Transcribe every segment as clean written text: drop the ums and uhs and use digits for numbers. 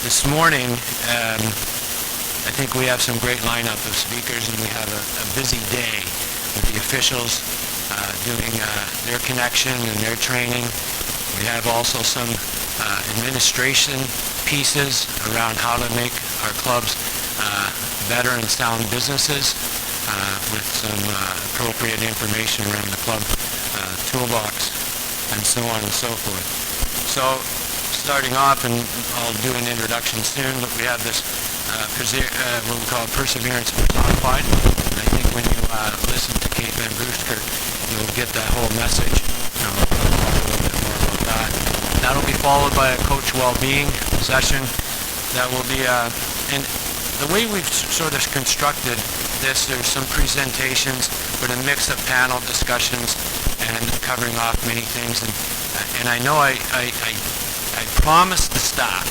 This morning, I think we have some great lineup of speakers, and we have a busy day with the officials doing their connection and their training. We have also some administration pieces around how to make our clubs better and sound businesses with some appropriate information around the club toolbox and so on and so forth. So starting off, and I'll do an introduction soon, but we have this what we call Perseverance Personified. And I think when you listen to Kate Van Buskirk, you'll get that whole message. I'll talk a little bit more about that. That'll be followed by a coach well-being session. That will be, and the way we've sort of constructed this, there's some presentations, but a mix of panel discussions and covering off many things. And I know I promised the staff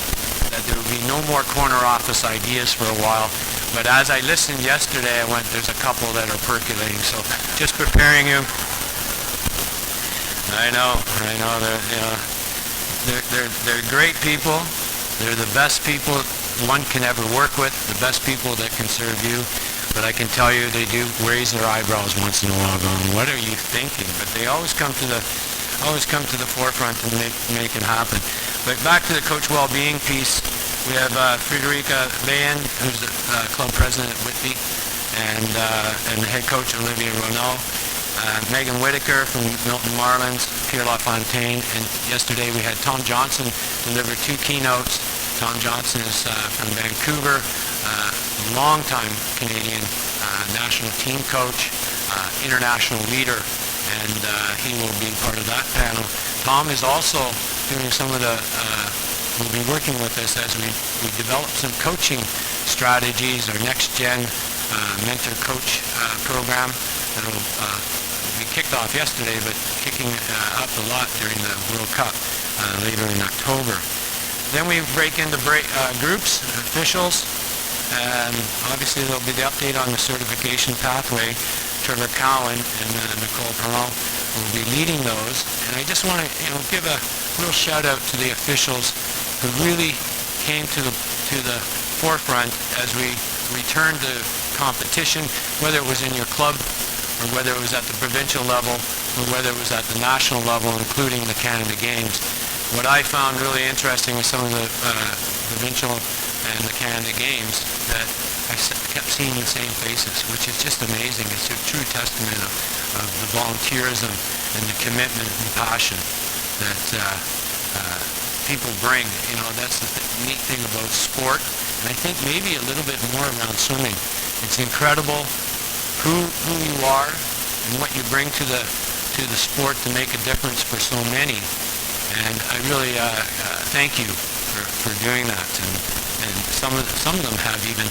that there would be no more corner office ideas for a while, but as I listened yesterday, I went, there's a couple that are percolating, so just preparing you. I know, they're great people. They're the best people one can ever work with, the best people that can serve you. But I can tell you, they do raise their eyebrows once in a while, going, "What are you thinking?" But they always come to the forefront and make it happen. But back to the coach well-being piece, we have Frederica Bayen, who's the club president at Whitby, and the head coach Olivia Ronneau, Megan Whitaker from Milton Marlins, Pierre LaFontaine, and yesterday we had Tom Johnson deliver 2 keynotes. Tom Johnson is from Vancouver, long-time Canadian national team coach, international leader, and he will be part of that panel. Tom is also doing some of the, will be working with us as we develop some coaching strategies, our next-gen mentor coach program that will be kicked off yesterday, but kicking up a lot during the World Cup later in October. Then we break into groups, officials, and obviously there'll be the update on the certification pathway. Trevor Cowan and Nicole Perron will be leading those, and I just want to give a real shout out to the officials who really came to the forefront as we returned to competition, whether it was in your club or whether it was at the provincial level or whether it was at the national level, including the Canada Games. What I found really interesting is some of the provincial and the Canada Games that I kept seeing the same faces, which is just amazing. It's a true testament of the volunteerism and the commitment and passion that people bring. That's the neat thing about sport, and I think maybe a little bit more around swimming. It's incredible who you are and what you bring to the sport to make a difference for so many. And I really thank you for doing that. And some of them have even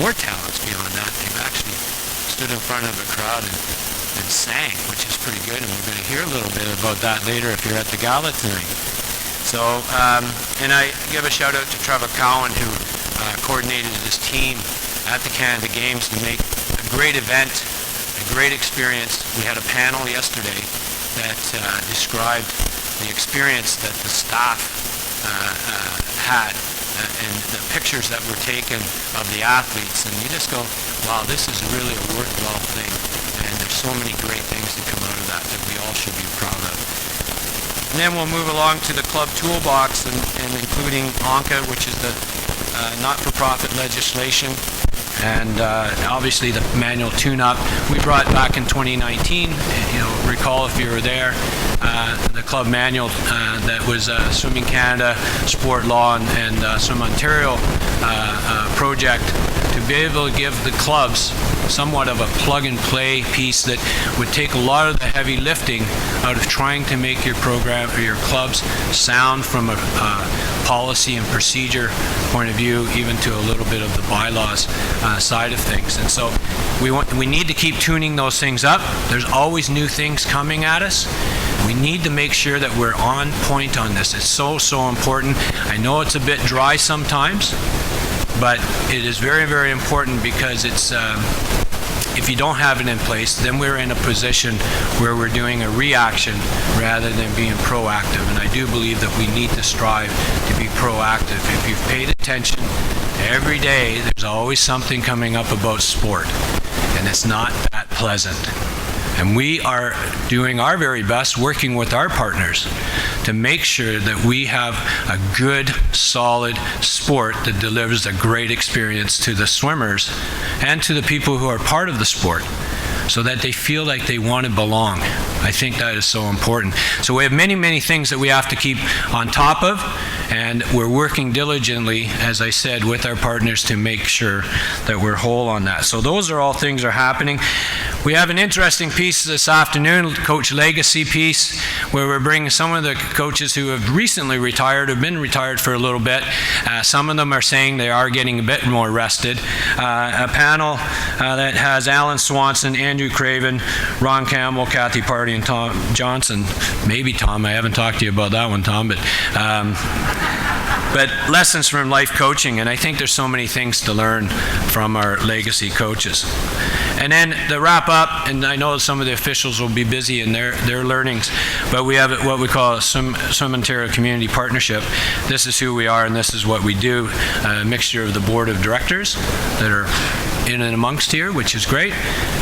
more talents beyond that. They've actually stood in front of a crowd and sang, which is pretty good. And we're going to hear a little bit about that later if you're at the gala tonight. So, and I give a shout out to Trevor Cowan, who coordinated this team at the Canada Games to make a great event, a great experience. We had a panel yesterday that described the experience that the staff had and the pictures that were taken of the athletes, and you just go, wow, this is really a worthwhile thing, and there's so many great things that come out of that we all should be proud of. And then we'll move along to the club toolbox, and including ANCA, which is the not-for-profit legislation, and obviously the manual tune-up. We brought back in 2019, recall if you were there, the club manual that was Swimming Canada, Sport Law, and Swim Ontario project to be able to give the clubs somewhat of a plug-and-play piece that would take a lot of the heavy lifting out of trying to make your program or your clubs sound from a policy and procedure point of view, even to a little bit of the bylaws side of things. And so we need to keep tuning those things up. There's always new things coming at us. We need to make sure that we're on point on this. It's so important. I know it's a bit dry sometimes, but it is very, very important because it's if you don't have it in place, then we're in a position where we're doing a reaction rather than being proactive. And I do believe that we need to strive to be proactive. If you've paid attention, every day there's always something coming up about sport, and it's not that pleasant. And we are doing our very best, working with our partners, to make sure that we have a good, solid sport that delivers a great experience to the swimmers and to the people who are part of the sport, so that they feel like they want to belong. I think that is so important. So we have many, many things that we have to keep on top of, and we're working diligently, as I said, with our partners to make sure that we're whole on that. So those are all things are happening. We have an interesting piece this afternoon, Coach Legacy piece, where we're bringing some of the coaches who have recently retired, have been retired for a little bit. Some of them are saying they are getting a bit more rested. A panel that has Alan Swanson, Andrew Craven, Ron Campbell, Kathy Party, and Tom Johnson. Maybe Tom, I haven't talked to you about that one, Tom, but lessons from life coaching, and I think there's so many things to learn from our legacy coaches. And then to wrap up, and I know some of the officials will be busy in their learnings, but we have what we call a Swim Ontario Community Partnership. This is who we are and this is what we do. A mixture of the board of directors that are in and amongst here, which is great,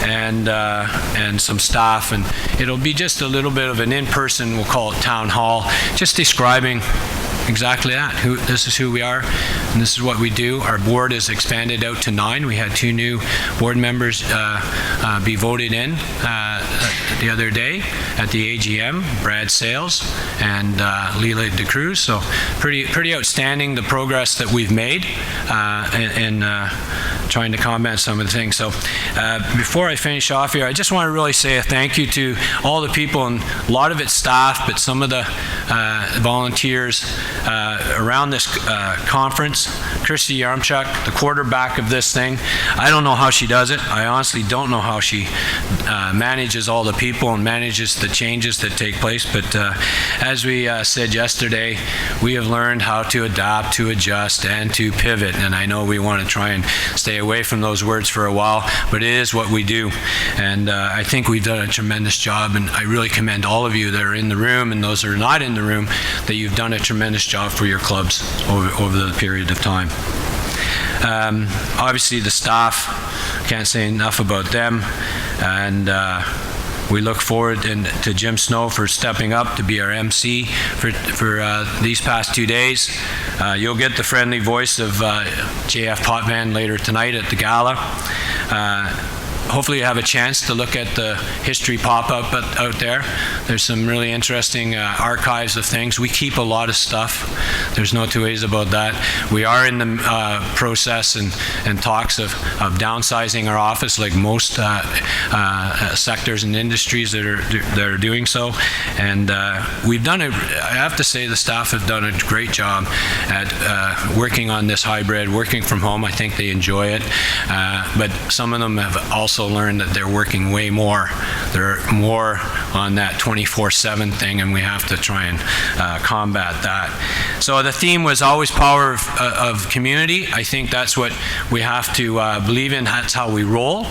and some staff, and it'll be just a little bit of an in-person, we'll call it town hall, just describing exactly that. This is who we are, and this is what we do. Our board is expanded out to 9. We had 2 new board members be voted in the other day at the AGM, Brad Sales and Leela DeCruz. So pretty outstanding, the progress that we've made in trying to combat some of the things. So before I finish off here, I just want to really say a thank you to all the people, and a lot of it's staff, but some of the volunteers around this conference. Christy Yarmchuk, the quarterback of this thing. I don't know how she does it. I honestly don't know how she manages all the people and manages the changes that take place. But as we said yesterday, we have learned how to adapt, to adjust, and to pivot. And I know we want to try and stay away from those words for a while, but it is what we do. And I think we've done a tremendous job, and I really commend all of you that are in the room and those that are not in the room, that you've done a tremendous job for your clubs over the period of time. Obviously the staff, can't say enough about them, and we look forward to Jim Snow for stepping up to be our MC for these past 2 days. You'll get the friendly voice of JF Potvin later tonight at the gala. Hopefully you have a chance to look at the history pop-up out there. There's some really interesting archives of things. We keep a lot of stuff. There's no two ways about that. We are in the process and talks of downsizing our office, like most sectors and industries that are doing so. And we've done it. I have to say the staff have done a great job at working on this hybrid, working from home. I think they enjoy it. But some of them have also learned that they're working way more. They're more on that 24/7 thing, and we have to try and combat that. So the theme was always power of community. I think that's what we have to believe in. That's how we roll.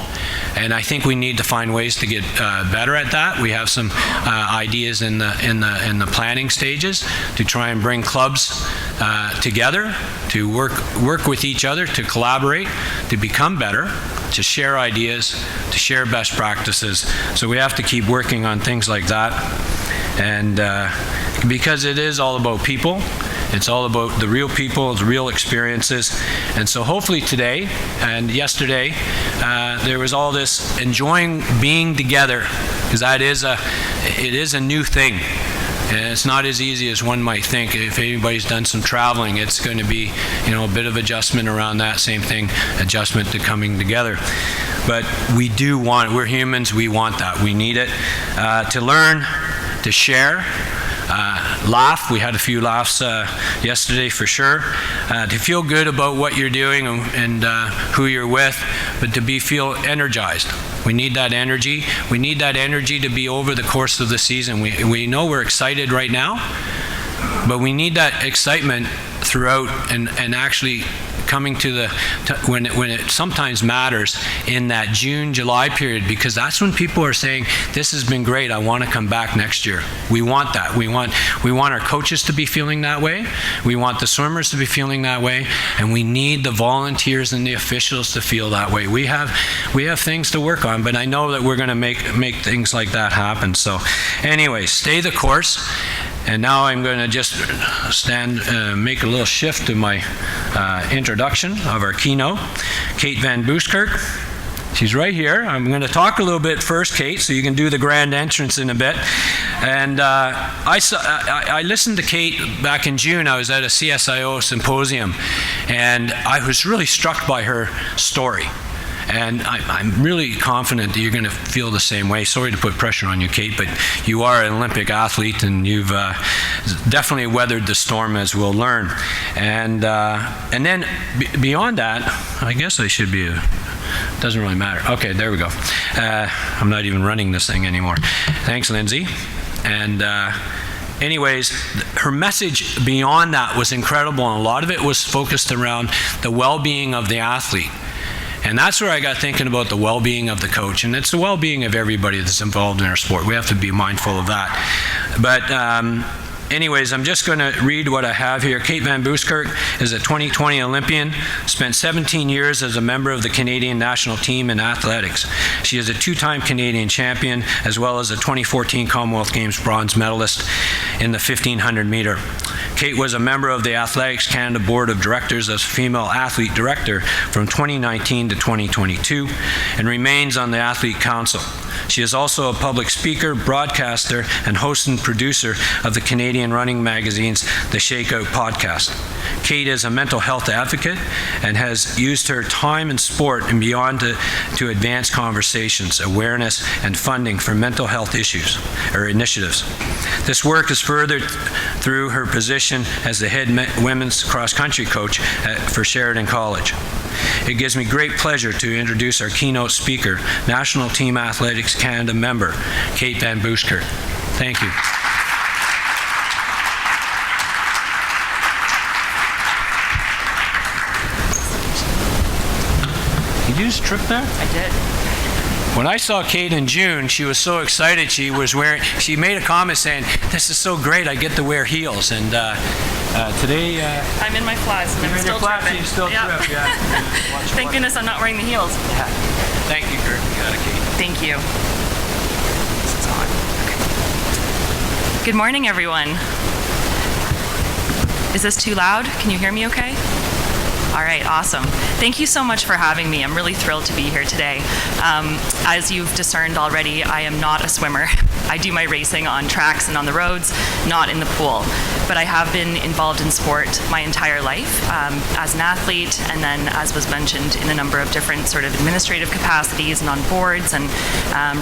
And I think we need to find ways to get better at that. We have some ideas in the planning stages to try and bring clubs together, to work with each other, to collaborate, to become better, to share ideas, to share best practices. So we have to keep working on things like that. And because it is all about people, it's all about the real people, the real experiences. And so hopefully today and yesterday, there was all this enjoying being together, because it is a new thing. And it's not as easy as one might think. If anybody's done some traveling, it's going to be, a bit of adjustment around that. Same thing, adjustment to coming together. But we're humans, we want that. We need it to learn, to share, laugh. We had a few laughs yesterday for sure. To feel good about what you're doing and who you're with, but to feel energized. We need that energy. We need that energy to be over the course of the season. We know we're excited right now, but we need that excitement throughout and actually coming to when it sometimes matters in that June, July period, because that's when people are saying, this has been great, I want to come back next year. We want that. We want our coaches to be feeling that way. We want the swimmers to be feeling that way, and we need the volunteers and the officials to feel that way. We have things to work on, but I know that we're going to make things like that happen. So anyway, stay the course. And now I'm going to just make a little shift to my introduction of our keynote. Kate Van Buskirk. She's right here. I'm going to talk a little bit first, Kate, so you can do the grand entrance in a bit. And I listened to Kate back in June. I was at a CSIO symposium, and I was really struck by her story. And I'm really confident that you're going to feel the same way. Sorry to put pressure on you, Kate, but you are an Olympic athlete, and you've definitely weathered the storm, as we'll learn. And then beyond that, I guess I should be doesn't really matter. Okay, there we go. I'm not even running this thing anymore. Thanks, Lindsay. And anyways, her message beyond that was incredible, and a lot of it was focused around the well-being of the athlete. And that's where I got thinking about the well-being of the coach. And it's the well-being of everybody that's involved in our sport. We have to be mindful of that. But anyways, I'm just going to read what I have here. Kate Van Buskirk is a 2020 Olympian, spent 17 years as a member of the Canadian national team in athletics. She is a two-time Canadian champion, as well as a 2014 Commonwealth Games bronze medalist in the 1500 meter. Kate was a member of the Athletics Canada Board of Directors as female athlete director from 2019 to 2022 and remains on the Athlete Council. She is also a public speaker, broadcaster, and host and producer of the Canadian running magazine's The Shakeout podcast. Kate is a mental health advocate and has used her time in sport and beyond to advance conversations, awareness, and funding for mental health issues or initiatives. This work is furthered through her position as the head women's cross-country coach for Sheridan College. It gives me great pleasure to introduce our keynote speaker, National Team Athletics Canada member, Kate Van Buskirk. Thank you. Did you just trip there? I did. When I saw Kate in June, she was so excited. She made a comment saying, "This is so great, I get to wear heels." And today... I'm in my flats and I'm still tripping. You still trip, yeah. Thank goodness I'm not wearing the heels. Yeah. Thank you, Kurt. You got it, Kate. Thank you. This is on. Okay. Good morning, everyone. Is this too loud? Can you hear me okay? All right, awesome. Thank you so much for having me. I'm really thrilled to be here today. As you've discerned already, I am not a swimmer. I do my racing on tracks and on the roads, not in the pool. But I have been involved in sport my entire life as an athlete, and then, as was mentioned, in a number of different sort of administrative capacities and on boards, and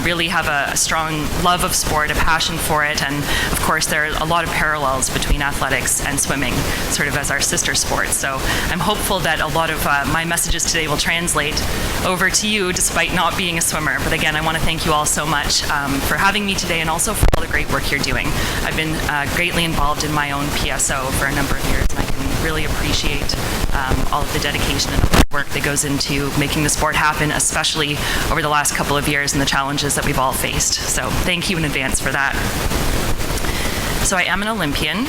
really have a strong love of sport, a passion for it. And of course, there are a lot of parallels between athletics and swimming, sort of as our sister sports. So I'm hopeful that a lot of my messages today will translate over to you despite not being a swimmer. But again, I want to thank you all so much for having me today, and also for all the great work you're doing. I've been greatly involved in my own PSO for a number of years, and I can really appreciate all of the dedication and the hard work that goes into making the sport happen, especially over the last couple of years and the challenges that we've all faced. So thank you in advance for that. So I am an Olympian,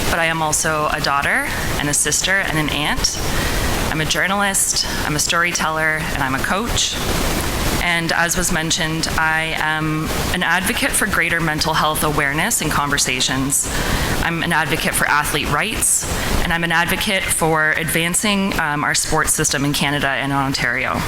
but I am also a daughter and a sister and an aunt. I'm a journalist, I'm a storyteller, and I'm a coach. And as was mentioned, I am an advocate for greater mental health awareness and conversations. I'm an advocate for athlete rights, and I'm an advocate for advancing our sports system in Canada and Ontario.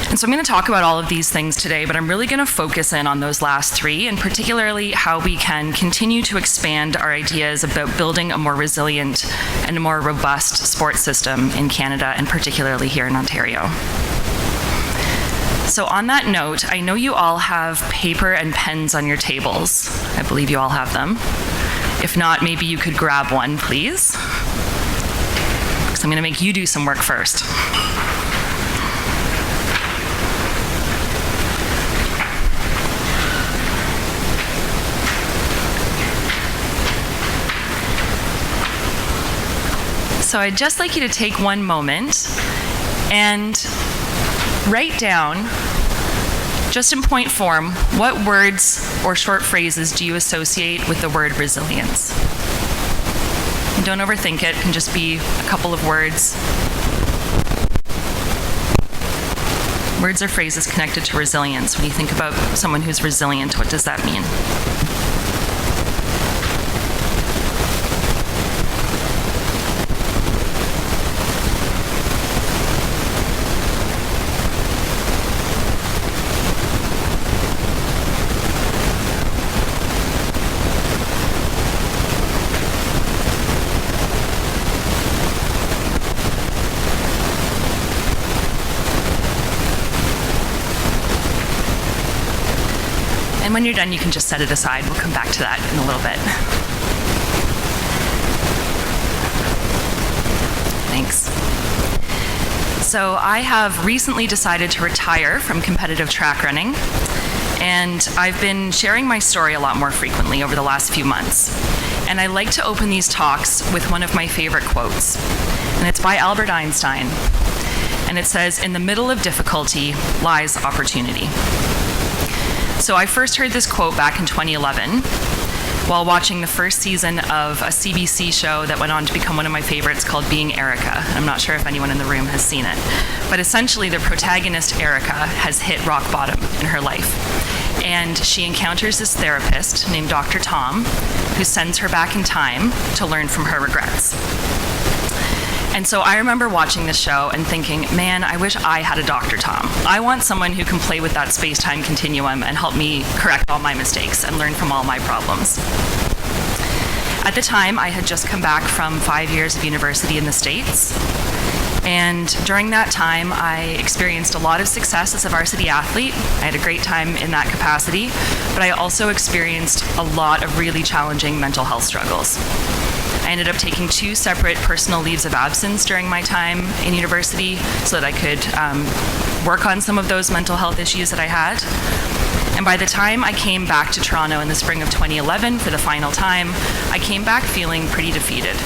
And so I'm going to talk about all of these things today, but I'm really going to focus in on those last three, and particularly how we can continue to expand our ideas about building a more resilient and a more robust sports system in Canada, and particularly here in Ontario. So on that note, I know you all have paper and pens on your tables. I believe you all have them. If not, maybe you could grab one, please. Because I'm going to make you do some work first. So So I'd just like you to take one moment and write down, just in point form, what words or short phrases do you associate with the word resilience? And don't overthink it. It can just be a couple of words. Words or phrases connected to resilience. When you think about someone who's resilient, what does that mean? And when you're done, you can just set it aside. We'll come back to that in a little bit. Thanks. So I have recently decided to retire from competitive track running, and I've been sharing my story a lot more frequently over the last few months. And I like to open these talks with one of my favorite quotes, and it's by Albert Einstein. And it says, "In the middle of difficulty lies opportunity." So I first heard this quote back in 2011 while watching the first season of a CBC show that went on to become one of my favorites called Being Erica. I'm not sure if anyone in the room has seen it. But essentially the protagonist, Erica, has hit rock bottom in her life. And she encounters this therapist named Dr. Tom, who sends her back in time to learn from her regrets. And so I remember watching this show and thinking, man, I wish I had a Dr. Tom. I want someone who can play with that space-time continuum and help me correct all my mistakes and learn from all my problems. At the time, I had just come back from 5 years of university in the States. And during that time, I experienced a lot of success as a varsity athlete. I had a great time in that capacity, but I also experienced a lot of really challenging mental health struggles. I ended up taking 2 separate personal leaves of absence during my time in university so that I could work on some of those mental health issues that I had. And by the time I came back to Toronto in the spring of 2011 for the final time, I came back feeling pretty defeated.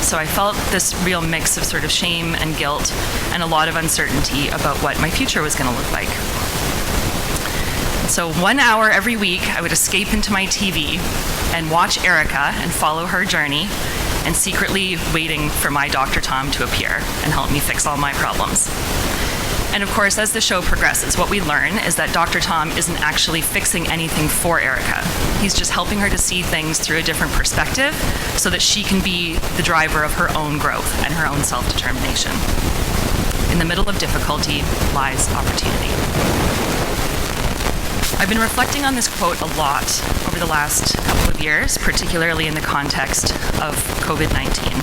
So I felt this real mix of sort of shame and guilt and a lot of uncertainty about what my future was going to look like. So 1 hour every week, I would escape into my TV and watch Erica and follow her journey, and secretly waiting for my Dr. Tom to appear and help me fix all my problems. And of course, as the show progresses, what we learn is that Dr. Tom isn't actually fixing anything for Erica. He's just helping her to see things through a different perspective so that she can be the driver of her own growth and her own self-determination. In the middle of difficulty lies opportunity. I've been reflecting on this quote a lot over the last couple of years, particularly in the context of COVID-19.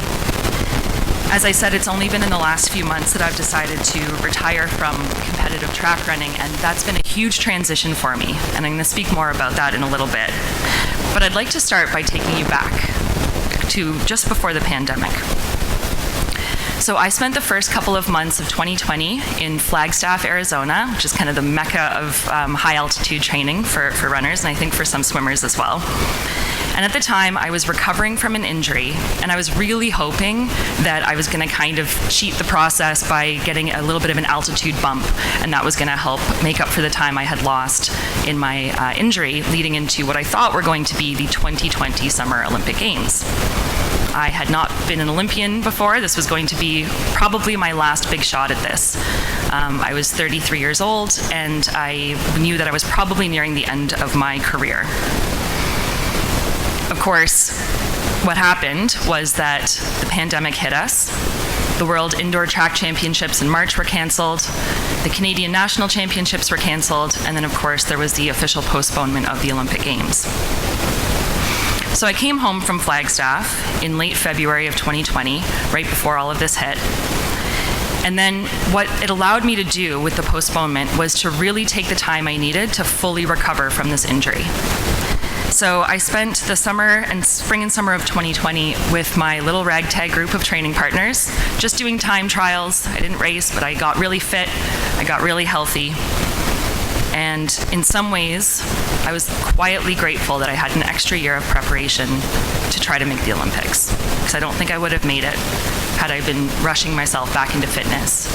As I said, it's only been in the last few months that I've decided to retire from competitive track running, and that's been a huge transition for me, and I'm going to speak more about that in a little bit. But I'd like to start by taking you back to just before the pandemic. So I spent the first couple of months of 2020 in Flagstaff, Arizona, which is kind of the mecca of high altitude training for runners, and I think for some swimmers as well. And at the time, I was recovering from an injury, and I was really hoping that I was going to kind of cheat the process by getting a little bit of an altitude bump, and that was going to help make up for the time I had lost in my injury, leading into what I thought were going to be the 2020 Summer Olympic Games. I had not been an Olympian before. This was going to be probably my last big shot at this. I was 33 years old, and I knew that I was probably nearing the end of my career. Of course, what happened was that the pandemic hit us. The World Indoor Track Championships in March were canceled. The Canadian National Championships were canceled. And then, of course, there was the official postponement of the Olympic Games. So I came home from Flagstaff in late February of 2020, right before all of this hit. And then what it allowed me to do with the postponement was to really take the time I needed to fully recover from this injury. So I spent the spring and summer of 2020 with my little ragtag group of training partners, just doing time trials. I didn't race, but I got really fit, I got really healthy. And in some ways, I was quietly grateful that I had an extra year of preparation to try to make the Olympics, because I don't think I would have made it had I been rushing myself back into fitness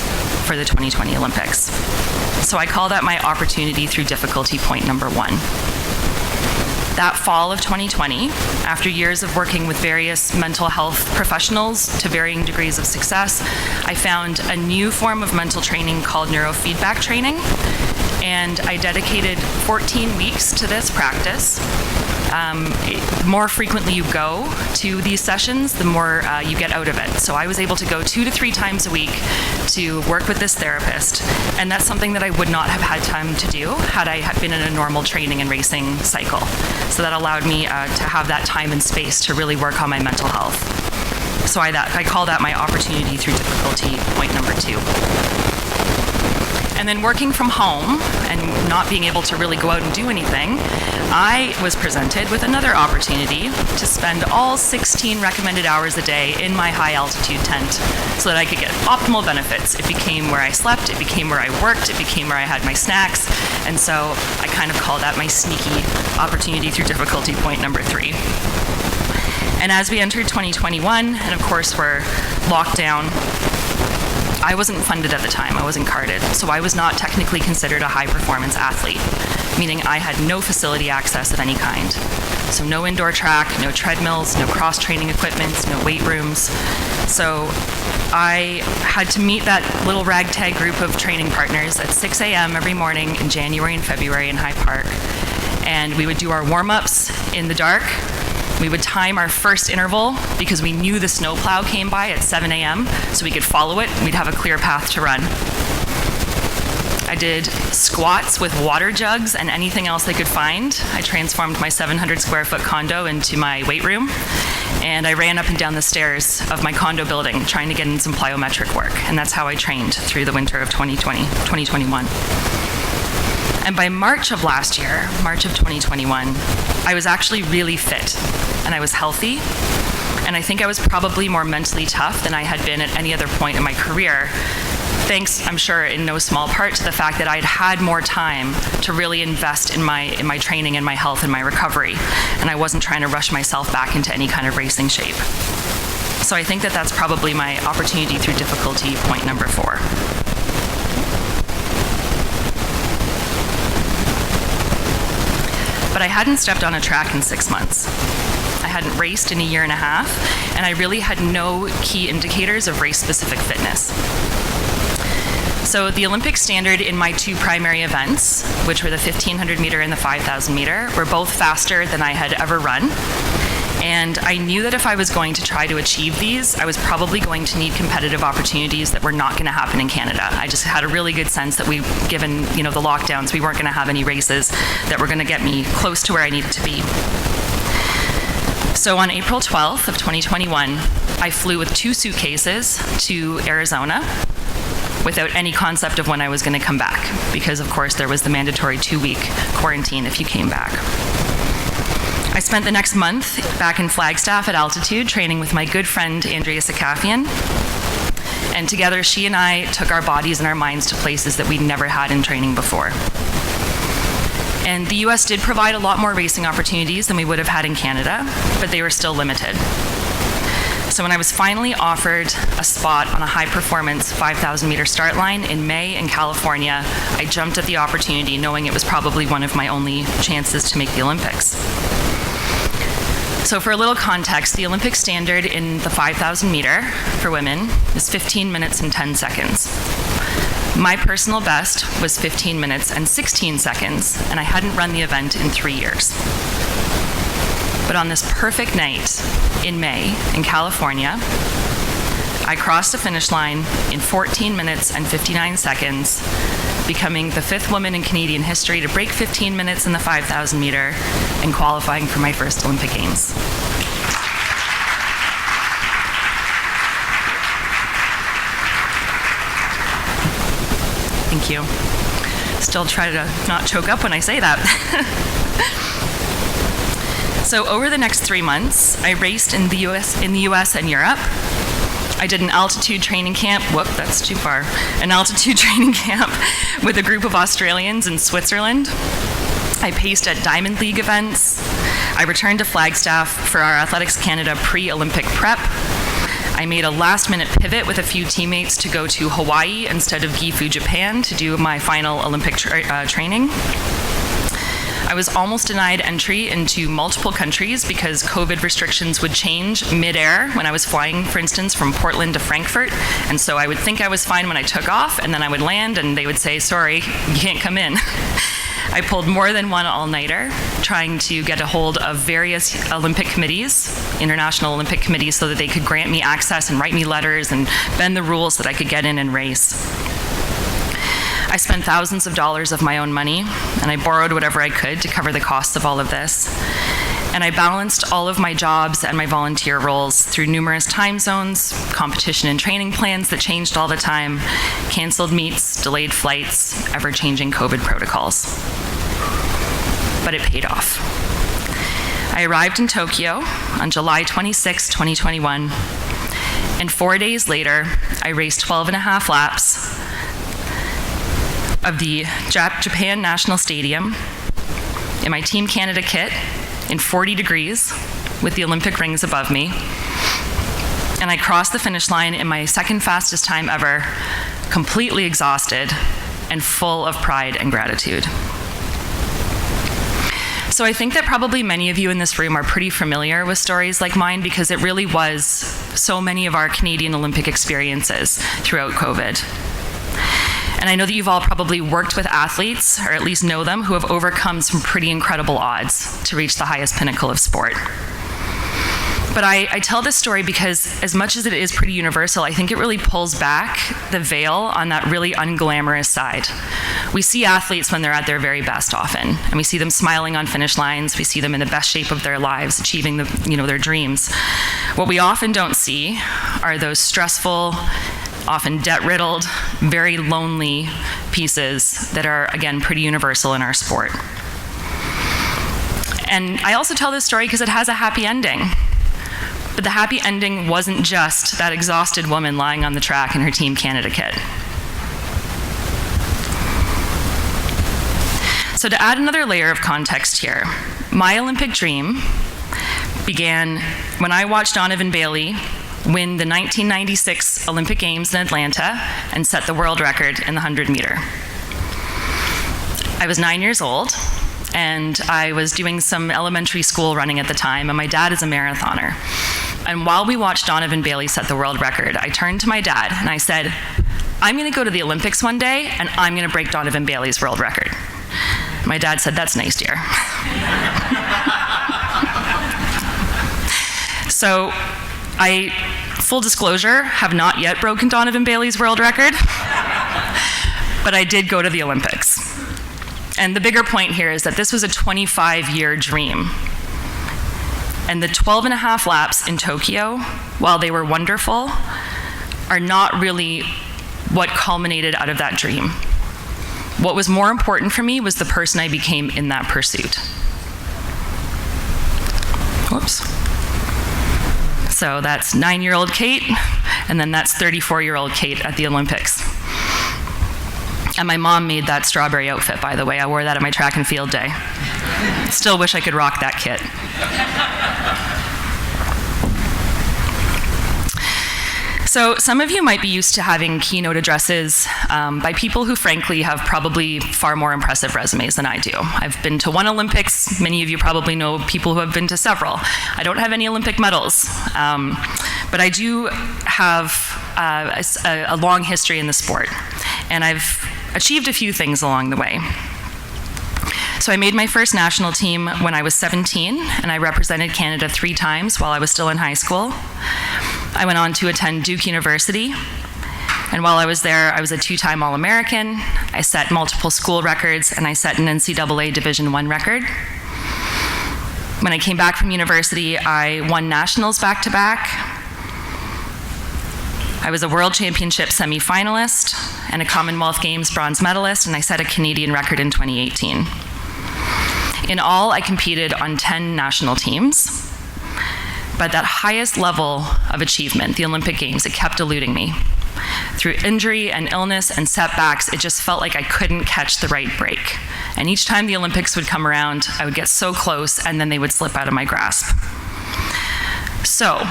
for the 2020 Olympics. So I call that my opportunity through difficulty point number 1. That fall of 2020, after years of working with various mental health professionals to varying degrees of success, I found a new form of mental training called neurofeedback training, and I dedicated 14 weeks to this practice. The more frequently you go to these sessions, the more you get out of it. So I was able to go 2 to 3 times a week to work with this therapist, and that's something that I would not have had time to do had I been in a normal training and racing cycle. So that allowed me to have that time and space to really work on my mental health. So I call that my opportunity through difficulty point number 2. And then working from home and not being able to really go out and do anything, I was presented with another opportunity to spend all 16 recommended hours a day in my high altitude tent so that I could get optimal benefits. It became where I slept, it became where I worked, it became where I had my snacks, and so I kind of call that my sneaky opportunity through difficulty point number 3. And as we entered 2021, and of course we're locked down, I wasn't funded at the time, I wasn't carded, so I was not technically considered a high-performance athlete, meaning I had no facility access of any kind. So no indoor track, no treadmills, no cross-training equipment, no weight rooms. So I had to meet that little ragtag group of training partners at 6 a.m. every morning in January and February in High Park. And we would do our warm-ups in the dark. We would time our first interval because we knew the snowplow came by at 7 a.m., so we could follow it and we'd have a clear path to run. I did squats with water jugs and anything else they could find. I transformed my 700 square foot condo into my weight room, and I ran up and down the stairs of my condo building trying to get in some plyometric work, and that's how I trained through the winter of 2021. And by March of last year, March of 2021, I was actually really fit and I was healthy. And I think I was probably more mentally tough than I had been at any other point in my career. Thanks, I'm sure, in no small part to the fact that I'd had more time to really invest in my training and my health and my recovery. And I wasn't trying to rush myself back into any kind of racing shape. So I think that that's probably my opportunity through difficulty point number 4. But I hadn't stepped on a track in 6 months. I hadn't raced in a year and a half, and I really had no key indicators of race-specific fitness. So the Olympic standard in my 2 primary events, which were the 1,500 meter and the 5,000 meter, were both faster than I had ever run. And I knew that if I was going to try to achieve these, I was probably going to need competitive opportunities that were not going to happen in Canada. I just had a really good sense that given the lockdowns, we weren't going to have any races that were going to get me close to where I needed to be. So on April 12th of 2021, I flew with 2 suitcases to Arizona without any concept of when I was going to come back, because of course there was the mandatory 2-week quarantine if you came back. I spent the next month back in Flagstaff at altitude training with my good friend Andrea Sakafian, and together she and I took our bodies and our minds to places that we'd never had in training before. And the US did provide a lot more racing opportunities than we would have had in Canada, but they were still limited. So when I was finally offered a spot on a high-performance 5,000 meter start line in May in California, I jumped at the opportunity knowing it was probably one of my only chances to make the Olympics. So for a little context, the Olympic standard in the 5,000 meter for women is 15 minutes and 10 seconds. My personal best was 15 minutes and 16 seconds, and I hadn't run the event in 3 years. But on this perfect night in May in California, I crossed the finish line in 14 minutes and 59 seconds, becoming the 5th woman in Canadian history to break 15 minutes in the 5,000 meter and qualifying for my first Olympic Games. Thank you. Still try to not choke up when I say that. So over the next 3 months, I raced in the US and Europe. I did an altitude training camp, that's too far, an altitude training camp with a group of Australians in Switzerland. I paced at Diamond League events. I returned to Flagstaff for our Athletics Canada pre-Olympic prep. I I made a last-minute pivot with a few teammates to go to Hawaii instead of Gifu, Japan, to do my final Olympic training. I was almost denied entry into multiple countries because COVID restrictions would change mid-air when I was flying, for instance, from Portland to Frankfurt. And so I would think I was fine when I took off, and then I would land, and they would say, sorry, you can't come in. I pulled more than one all-nighter, trying to get a hold of various Olympic committees, international Olympic committees, so that they could grant me access and write me letters and bend the rules so that I could get in and race. I spent thousands of dollars of my own money, and I borrowed whatever I could to cover the costs of all of this. And I balanced all of my jobs and my volunteer roles through numerous time zones, competition and training plans that changed all the time, canceled meets, delayed flights, ever-changing COVID protocols. But it paid off. I arrived in Tokyo on July 26, 2021, and 4 days later, I raced 12 and a half laps of the Japan National Stadium in my Team Canada kit in 40 degrees with the Olympic rings above me. And I crossed the finish line in my second fastest time ever, completely exhausted and full of pride and gratitude. So I think that probably many of you in this room are pretty familiar with stories like mine because it really was so many of our Canadian Olympic experiences throughout COVID. And I know that you've all probably worked with athletes, or at least know them, who have overcome some pretty incredible odds to reach the highest pinnacle of sport. But I tell this story because as much as it is pretty universal, I think it really pulls back the veil on that really unglamorous side. We see athletes when they're at their very best often, and we see them smiling on finish lines, we see them in the best shape of their lives, achieving their dreams. What we often don't see are those stressful, often debt-riddled, very lonely pieces that are, again, pretty universal in our sport. And I also tell this story because it has a happy ending. But the happy ending wasn't just that exhausted woman lying on the track in her Team Canada kit. So to add another layer of context here, my Olympic dream began when I watched Donovan Bailey win the 1996 Olympic Games in Atlanta and set the world record in the 100-meter. I was 9 years old, and I was doing some elementary school running at the time, and my dad is a marathoner. And while we watched Donovan Bailey set the world record, I turned to my dad and I said, I'm gonna go to the Olympics one day, and I'm gonna break Donovan Bailey's world record. My dad said, that's nice, dear. So full disclosure, have not yet broken Donovan Bailey's world record, but I did go to the Olympics. And the bigger point here is that this was a 25-year dream. And the 12 and a half laps in Tokyo, while they were wonderful, are not really what culminated out of that dream. What was more important for me was the person I became in that pursuit. Whoops. So that's 9-year-old Kate, and then that's 34-year-old Kate at the Olympics. And my mom made that strawberry outfit, by the way. I wore that at my track and field day. Still wish I could rock that kit. So some of you might be used to having keynote addresses by people who frankly have probably far more impressive resumes than I do. I've been to one Olympics. Many of you probably know people who have been to several. I don't have any Olympic medals, but I do have a long history in the sport, and I've achieved a few things along the way. So I made my first national team when I was 17, and I represented Canada 3 times while I was still in high school. I went on to attend Duke University, and while I was there, I was a 2-time All-American. I set multiple school records, and I set an NCAA Division I record. When I came back from university, I won nationals back-to-back. I was a World Championship semi-finalist and a Commonwealth Games bronze medalist, and I set a Canadian record in 2018. In all, I competed on 10 national teams. But that highest level of achievement, the Olympic Games, it kept eluding me. Through injury and illness and setbacks, it just felt like I couldn't catch the right break. And each time the Olympics would come around, I would get so close, and then they would slip out of my grasp. So,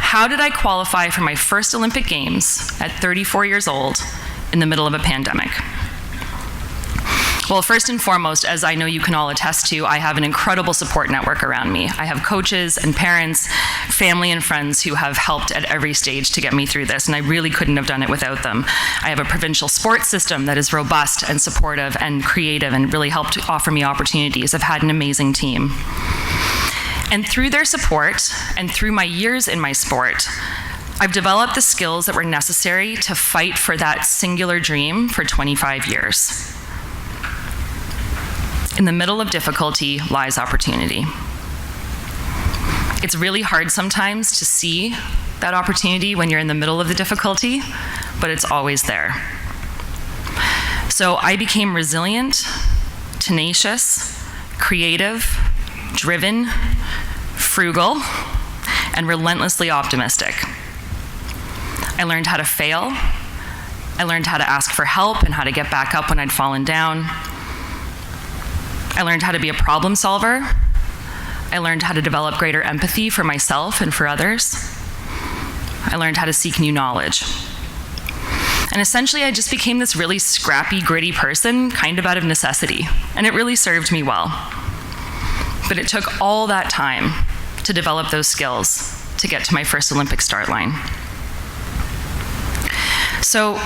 how did I qualify for my first Olympic Games at 34 years old in the middle of a pandemic? Well, first and foremost, as I know you can all attest to, I have an incredible support network around me. I have coaches and parents, family and friends who have helped at every stage to get me through this, and I really couldn't have done it without them. I have a provincial sports system that is robust and supportive and creative and really helped offer me opportunities. I've had an amazing team. And through their support and through my years in my sport, I've developed the skills that were necessary to fight for that singular dream for 25 years. In the middle of difficulty lies opportunity. It's really hard sometimes to see that opportunity when you're in the middle of the difficulty, but it's always there. So I became resilient, tenacious, creative, driven, frugal, and relentlessly optimistic. I learned how to fail. I learned how to ask for help and how to get back up when I'd fallen down. I learned how to be a problem solver. I learned how to develop greater empathy for myself and for others. I learned how to seek new knowledge. And essentially, I just became this really scrappy, gritty person, kind of out of necessity. And it really served me well. But it took all that time to develop those skills to get to my first Olympic start line. So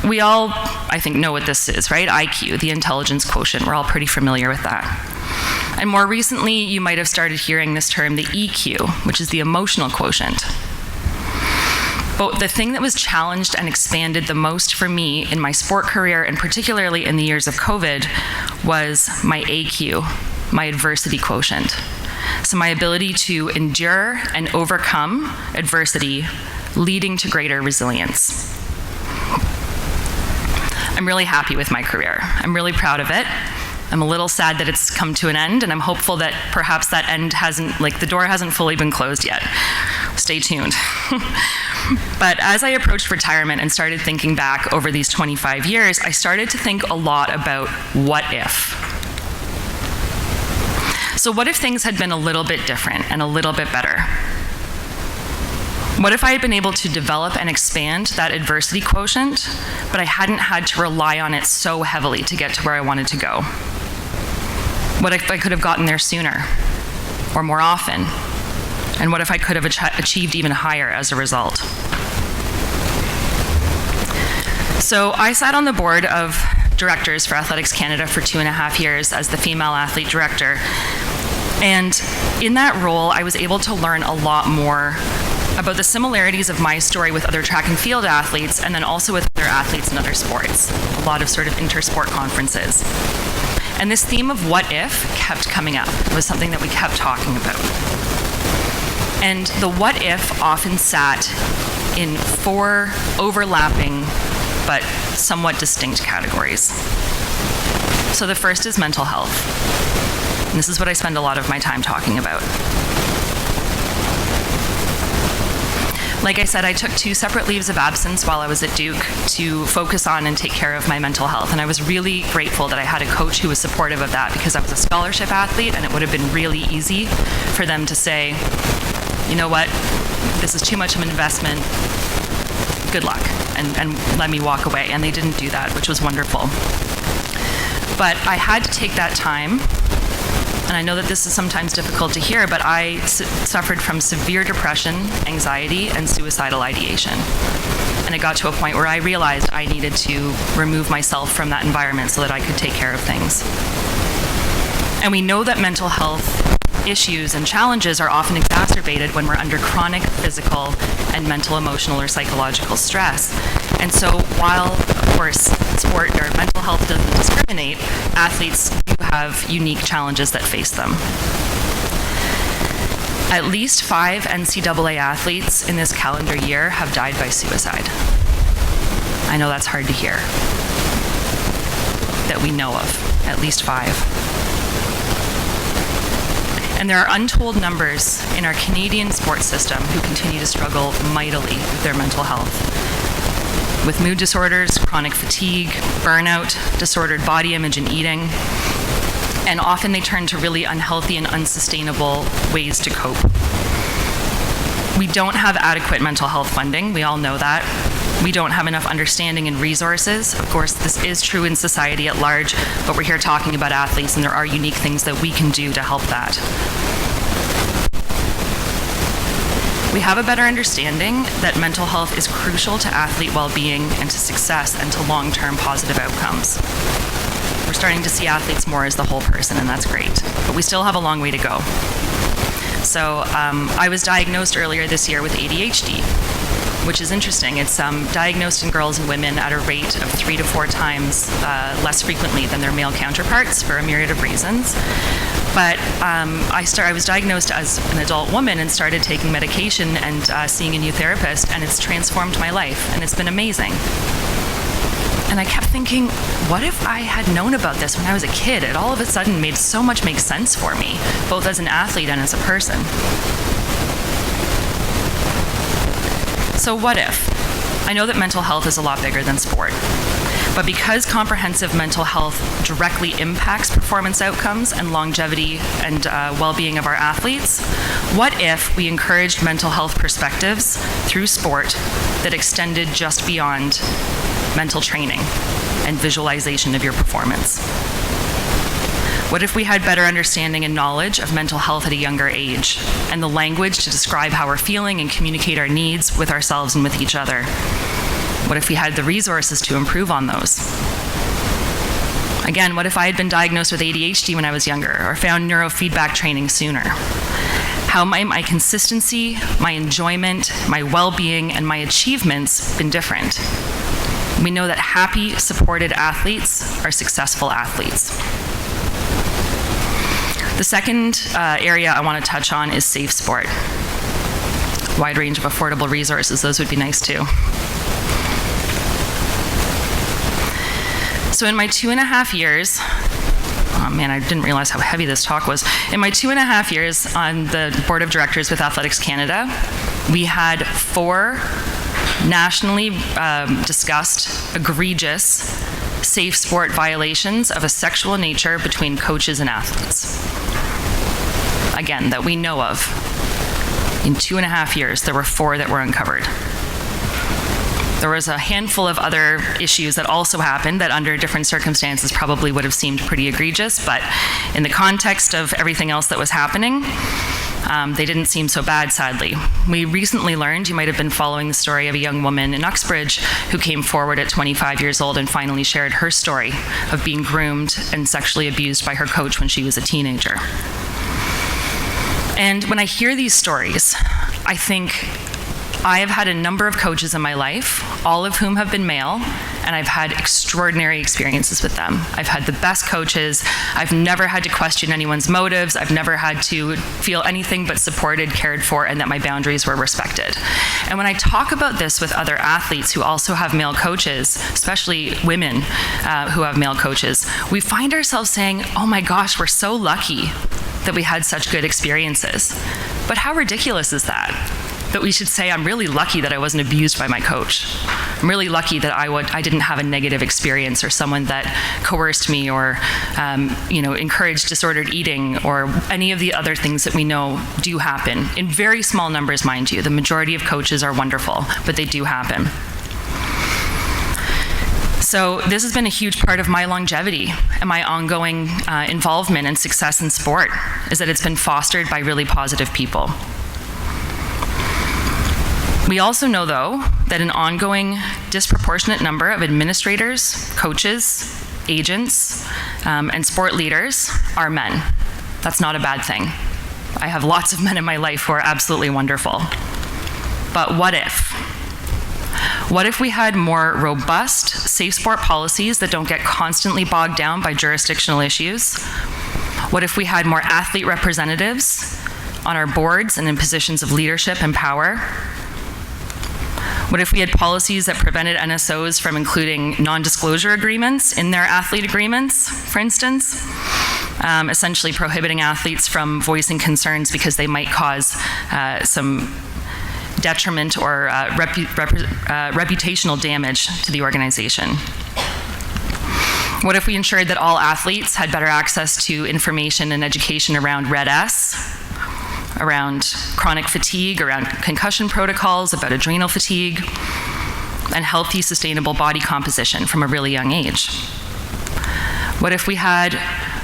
we all, I think, know what this is, right? IQ, the intelligence quotient. We're all pretty familiar with that. And more recently, you might have started hearing this term, the EQ, which is the emotional quotient. But the thing that was challenged and expanded the most for me in my sport career, and particularly in the years of COVID, was my AQ, my adversity quotient. So my ability to endure and overcome adversity, leading to greater resilience. I'm really happy with my career. I'm really proud of it. I'm a little sad that it's come to an end, and I'm hopeful that perhaps that end the door hasn't fully been closed yet. Stay tuned. But as I approached retirement and started thinking back over these 25 years, I started to think a lot about what if. So what if things had been a little bit different and a little bit better? What if I had been able to develop and expand that adversity quotient, but I hadn't had to rely on it so heavily to get to where I wanted to go? What if I could have gotten there sooner or more often? And what if I could have achieved even higher as a result? So I sat on the board of directors for Athletics Canada for 2.5 years as the female athlete director. And in that role, I was able to learn a lot more about the similarities of my story with other track and field athletes, and then also with other athletes in other sports. A lot of sort of inter-sport conferences. And this theme of what if kept coming up. It was something that we kept talking about. And the what if often sat in 4 overlapping but somewhat distinct categories. So the first is mental health. And this is what I spend a lot of my time talking about. Like I said, I took 2 separate leaves of absence while I was at Duke to focus on and take care of my mental health. And I was really grateful that I had a coach who was supportive of that, because I was a scholarship athlete and it would have been really easy for them to say, you know what, this is too much of an investment, good luck, and let me walk away. And they didn't do that, which was wonderful. But I had to take that time. And I know that this is sometimes difficult to hear, but I suffered from severe depression, anxiety, and suicidal ideation. And it got to a point where I realized I needed to remove myself from that environment so that I could take care of things. And we know that mental health issues and challenges are often exacerbated when we're under chronic physical and mental, emotional, or psychological stress. And so while, of course, sport or mental health doesn't discriminate, athletes do have unique challenges that face them. At least 5 NCAA athletes in this calendar year have died by suicide. I know that's hard to hear, that we know of, at least 5. And there are untold numbers in our Canadian sports system who continue to struggle mightily with their mental health. With mood disorders, chronic fatigue, burnout, disordered body image and eating. And often they turn to really unhealthy and unsustainable ways to cope. We don't have adequate mental health funding. We all know that. We don't have enough understanding and resources. Of course, this is true in society at large, but we're here talking about athletes, and there are unique things that we can do to help that. We have a better understanding that mental health is crucial to athlete well-being and to success and to long-term positive outcomes. We're starting to see athletes more as the whole person, and that's great, but we still have a long way to go. So I was diagnosed earlier this year with ADHD, which is interesting. It's diagnosed in girls and women at a rate of 3 to 4 times less frequently than their male counterparts for a myriad of reasons. But I was diagnosed as an adult woman and started taking medication and seeing a new therapist, and it's transformed my life, and it's been amazing. And I kept thinking, what if I had known about this when I was a kid? It all of a sudden made so much make sense for me, both as an athlete and as a person. So what if? I know that mental health is a lot bigger than sport. But because comprehensive mental health directly impacts performance outcomes and longevity and well-being of our athletes, what if we encouraged mental health perspectives through sport that extended just beyond mental training and visualization of your performance? What if we had better understanding and knowledge of mental health at a younger age and the language to describe how we're feeling and communicate our needs with ourselves and with each other? What if we had the resources to improve on those? Again, what if I had been diagnosed with ADHD when I was younger or found neurofeedback training sooner? How might my consistency, my enjoyment, my well-being, and my achievements been different? We know that happy, supported athletes are successful athletes. The second area I want to touch on is safe sport. Wide range of affordable resources, those would be nice too. So in my 2.5 years, oh man, I didn't realize how heavy this talk was. In my 2.5 years on the board of directors with Athletics Canada, we had 4 nationally discussed egregious safe sport violations of a sexual nature between coaches and athletes. Again, that we know of. In 2.5 years, there were 4 that were uncovered. There was a handful of other issues that also happened that under different circumstances probably would have seemed pretty egregious, but in the context of everything else that was happening, they didn't seem so bad, sadly. We recently learned, you might have been following the story of a young woman in Uxbridge who came forward at 25 years old and finally shared her story of being groomed and sexually abused by her coach when she was a teenager. And when I hear these stories, I think I have had a number of coaches in my life, all of whom have been male, and I've had extraordinary experiences with them. I've had the best coaches. I've never had to question anyone's motives. I've never had to feel anything but supported, cared for, and that my boundaries were respected. And when I talk about this with other athletes who also have male coaches, especially women who have male coaches, we find ourselves saying, oh my gosh, we're so lucky that we had such good experiences. But how ridiculous is that? That we should say, I'm really lucky that I wasn't abused by my coach. I'm really lucky that I didn't have a negative experience or someone that coerced me or encouraged disordered eating or any of the other things that we know do happen. In very small numbers, mind you. The majority of coaches are wonderful, but they do happen. So this has been a huge part of my longevity and my ongoing involvement and success in sport, is that it's been fostered by really positive people. We also know, though, that an ongoing disproportionate number of administrators, coaches, agents, and sport leaders are men. That's not a bad thing. I have lots of men in my life who are absolutely wonderful. But what if? What if we had more robust safe sport policies that don't get constantly bogged down by jurisdictional issues? What if we had more athlete representatives on our boards and in positions of leadership and power? What if we had policies that prevented NSOs from including non-disclosure agreements in their athlete agreements, for instance? Essentially prohibiting athletes from voicing concerns because they might cause some detriment or reputational damage to the organization. What if we ensured that all athletes had better access to information and education around Red S, around chronic fatigue, around concussion protocols, about adrenal fatigue, and healthy, sustainable body composition from a really young age? What if we had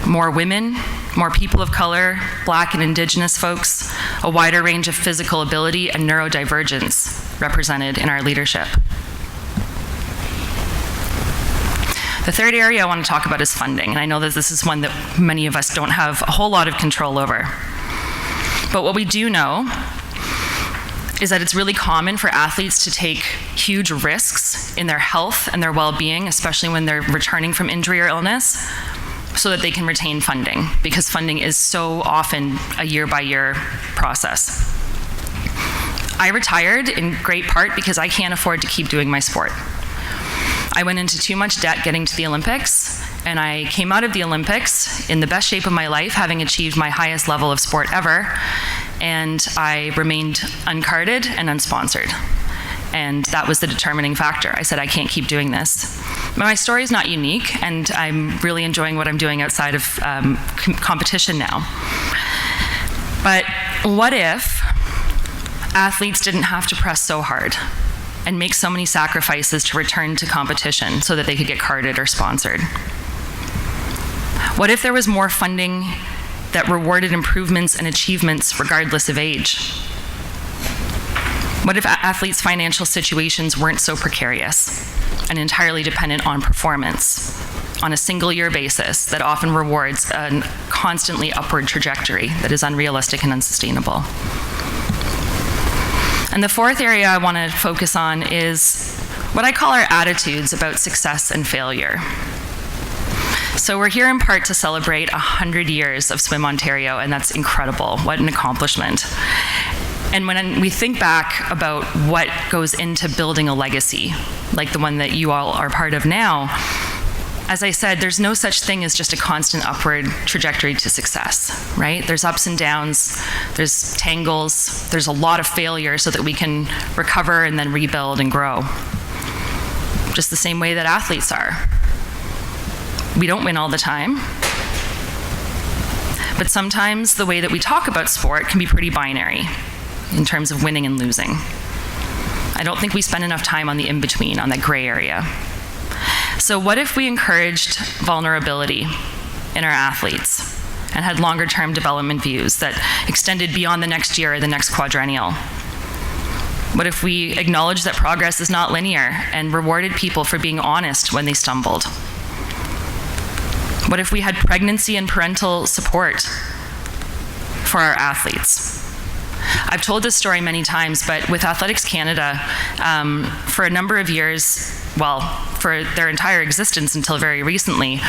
more women, more people of color, Black and Indigenous folks, a wider range of physical ability and neurodivergence represented in our leadership? The third area I want to talk about is funding, and I know that this is one that many of us don't have a whole lot of control over. But what we do know is that it's really common for athletes to take huge risks in their health and their well-being, especially when they're returning from injury or illness, so that they can retain funding, because funding is so often a year-by-year process. I retired in great part because I can't afford to keep doing my sport. I went into too much debt getting to the Olympics, and I came out of the Olympics in the best shape of my life, having achieved my highest level of sport ever, and I remained uncarded and unsponsored. And that was the determining factor. I said, I can't keep doing this. But my story is not unique, and I'm really enjoying what I'm doing outside of competition now. But what if athletes didn't have to press so hard and make so many sacrifices to return to competition so that they could get carded or sponsored? What if there was more funding that rewarded improvements and achievements regardless of age? What if athletes' financial situations weren't so precarious and entirely dependent on performance on a single-year basis that often rewards a constantly upward trajectory that is unrealistic and unsustainable? And the fourth area I want to focus on is what I call our attitudes about success and failure. So we're here in part to celebrate 100 years of Swim Ontario, and that's incredible. What an accomplishment. And when we think back about what goes into building a legacy, like the one that you all are part of now, as I said, there's no such thing as just a constant upward trajectory to success, right? There's ups and downs, there's tangles, there's a lot of failure so that we can recover and then rebuild and grow. Just the same way that athletes are. We don't win all the time, but sometimes the way that we talk about sport can be pretty binary in terms of winning and losing. I don't think we spend enough time on the in-between, on that gray area. So what if we encouraged vulnerability in our athletes and had longer-term development views that extended beyond the next year or the next quadrennial? What if we acknowledged that progress is not linear and rewarded people for being honest when they stumbled? What if we had pregnancy and parental support for our athletes? I've told this story many times, but with Athletics Canada, for a number of years, well, for their entire existence until very recently,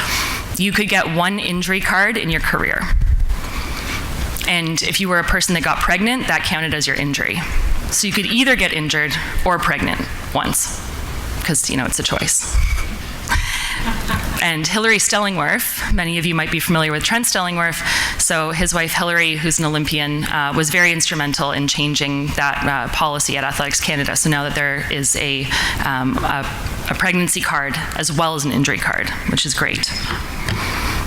you could get one injury card in your career. And if you were a person that got pregnant, that counted as your injury. So you could either get injured or pregnant once, because, it's a choice. And Hilary Stellingwerff, many of you might be familiar with Trent Stellingwerff, so his wife Hilary, who's an Olympian, was very instrumental in changing that policy at Athletics Canada. So now that there is a pregnancy card as well as an injury card, which is great.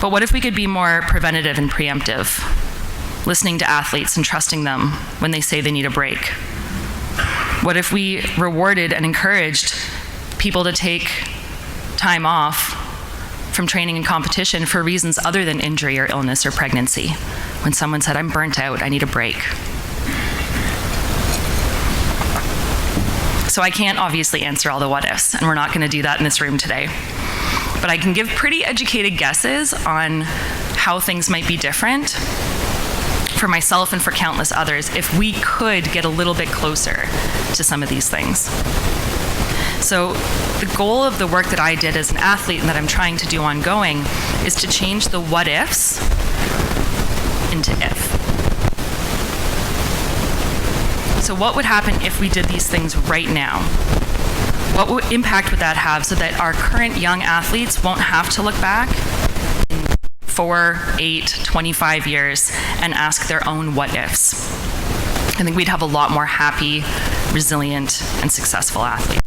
But what if we could be more preventative and preemptive, listening to athletes and trusting them when they say they need a break? What if we rewarded and encouraged people to take time off from training and competition for reasons other than injury or illness or pregnancy? When someone said, I'm burnt out, I need a break. So I can't obviously answer all the what ifs, and we're not going to do that in this room today. But I can give pretty educated guesses on how things might be different for myself and for countless others if we could get a little bit closer to some of these things. So the goal of the work that I did as an athlete and that I'm trying to do ongoing is to change the what ifs into if. So what would happen if we did these things right now? What impact would that have so that our current young athletes won't have to look back in 4, 8, 25 years and ask their own what ifs? I think we'd have a lot more happy, resilient, and successful athletes.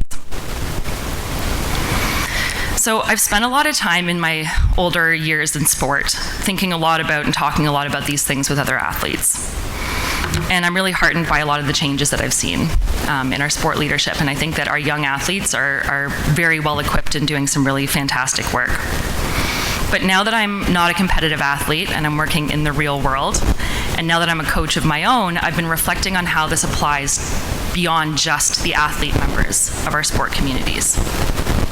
So I've spent a lot of time in my older years in sport thinking a lot about and talking a lot about these things with other athletes. And I'm really heartened by a lot of the changes that I've seen in our sport leadership. And I think that our young athletes are very well equipped and doing some really fantastic work. But now that I'm not a competitive athlete and I'm working in the real world, and now that I'm a coach of my own, I've been reflecting on how this applies beyond just the athlete members of our sport communities,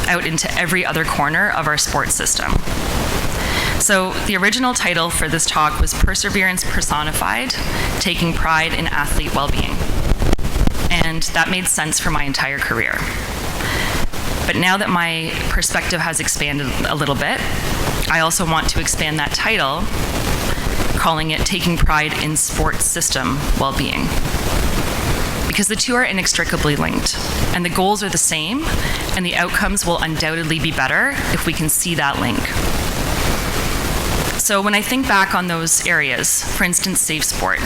out into every other corner of our sports system. So the original title for this talk was Perseverance Personified, Taking Pride in Athlete Well-Being. And that made sense for my entire career. But now that my perspective has expanded a little bit, I also want to expand that title, calling it Taking Pride in Sports System Well-Being. Because the two are inextricably linked, and the goals are the same, and the outcomes will undoubtedly be better if we can see that link. So when I think back on those areas, for instance, safe sport,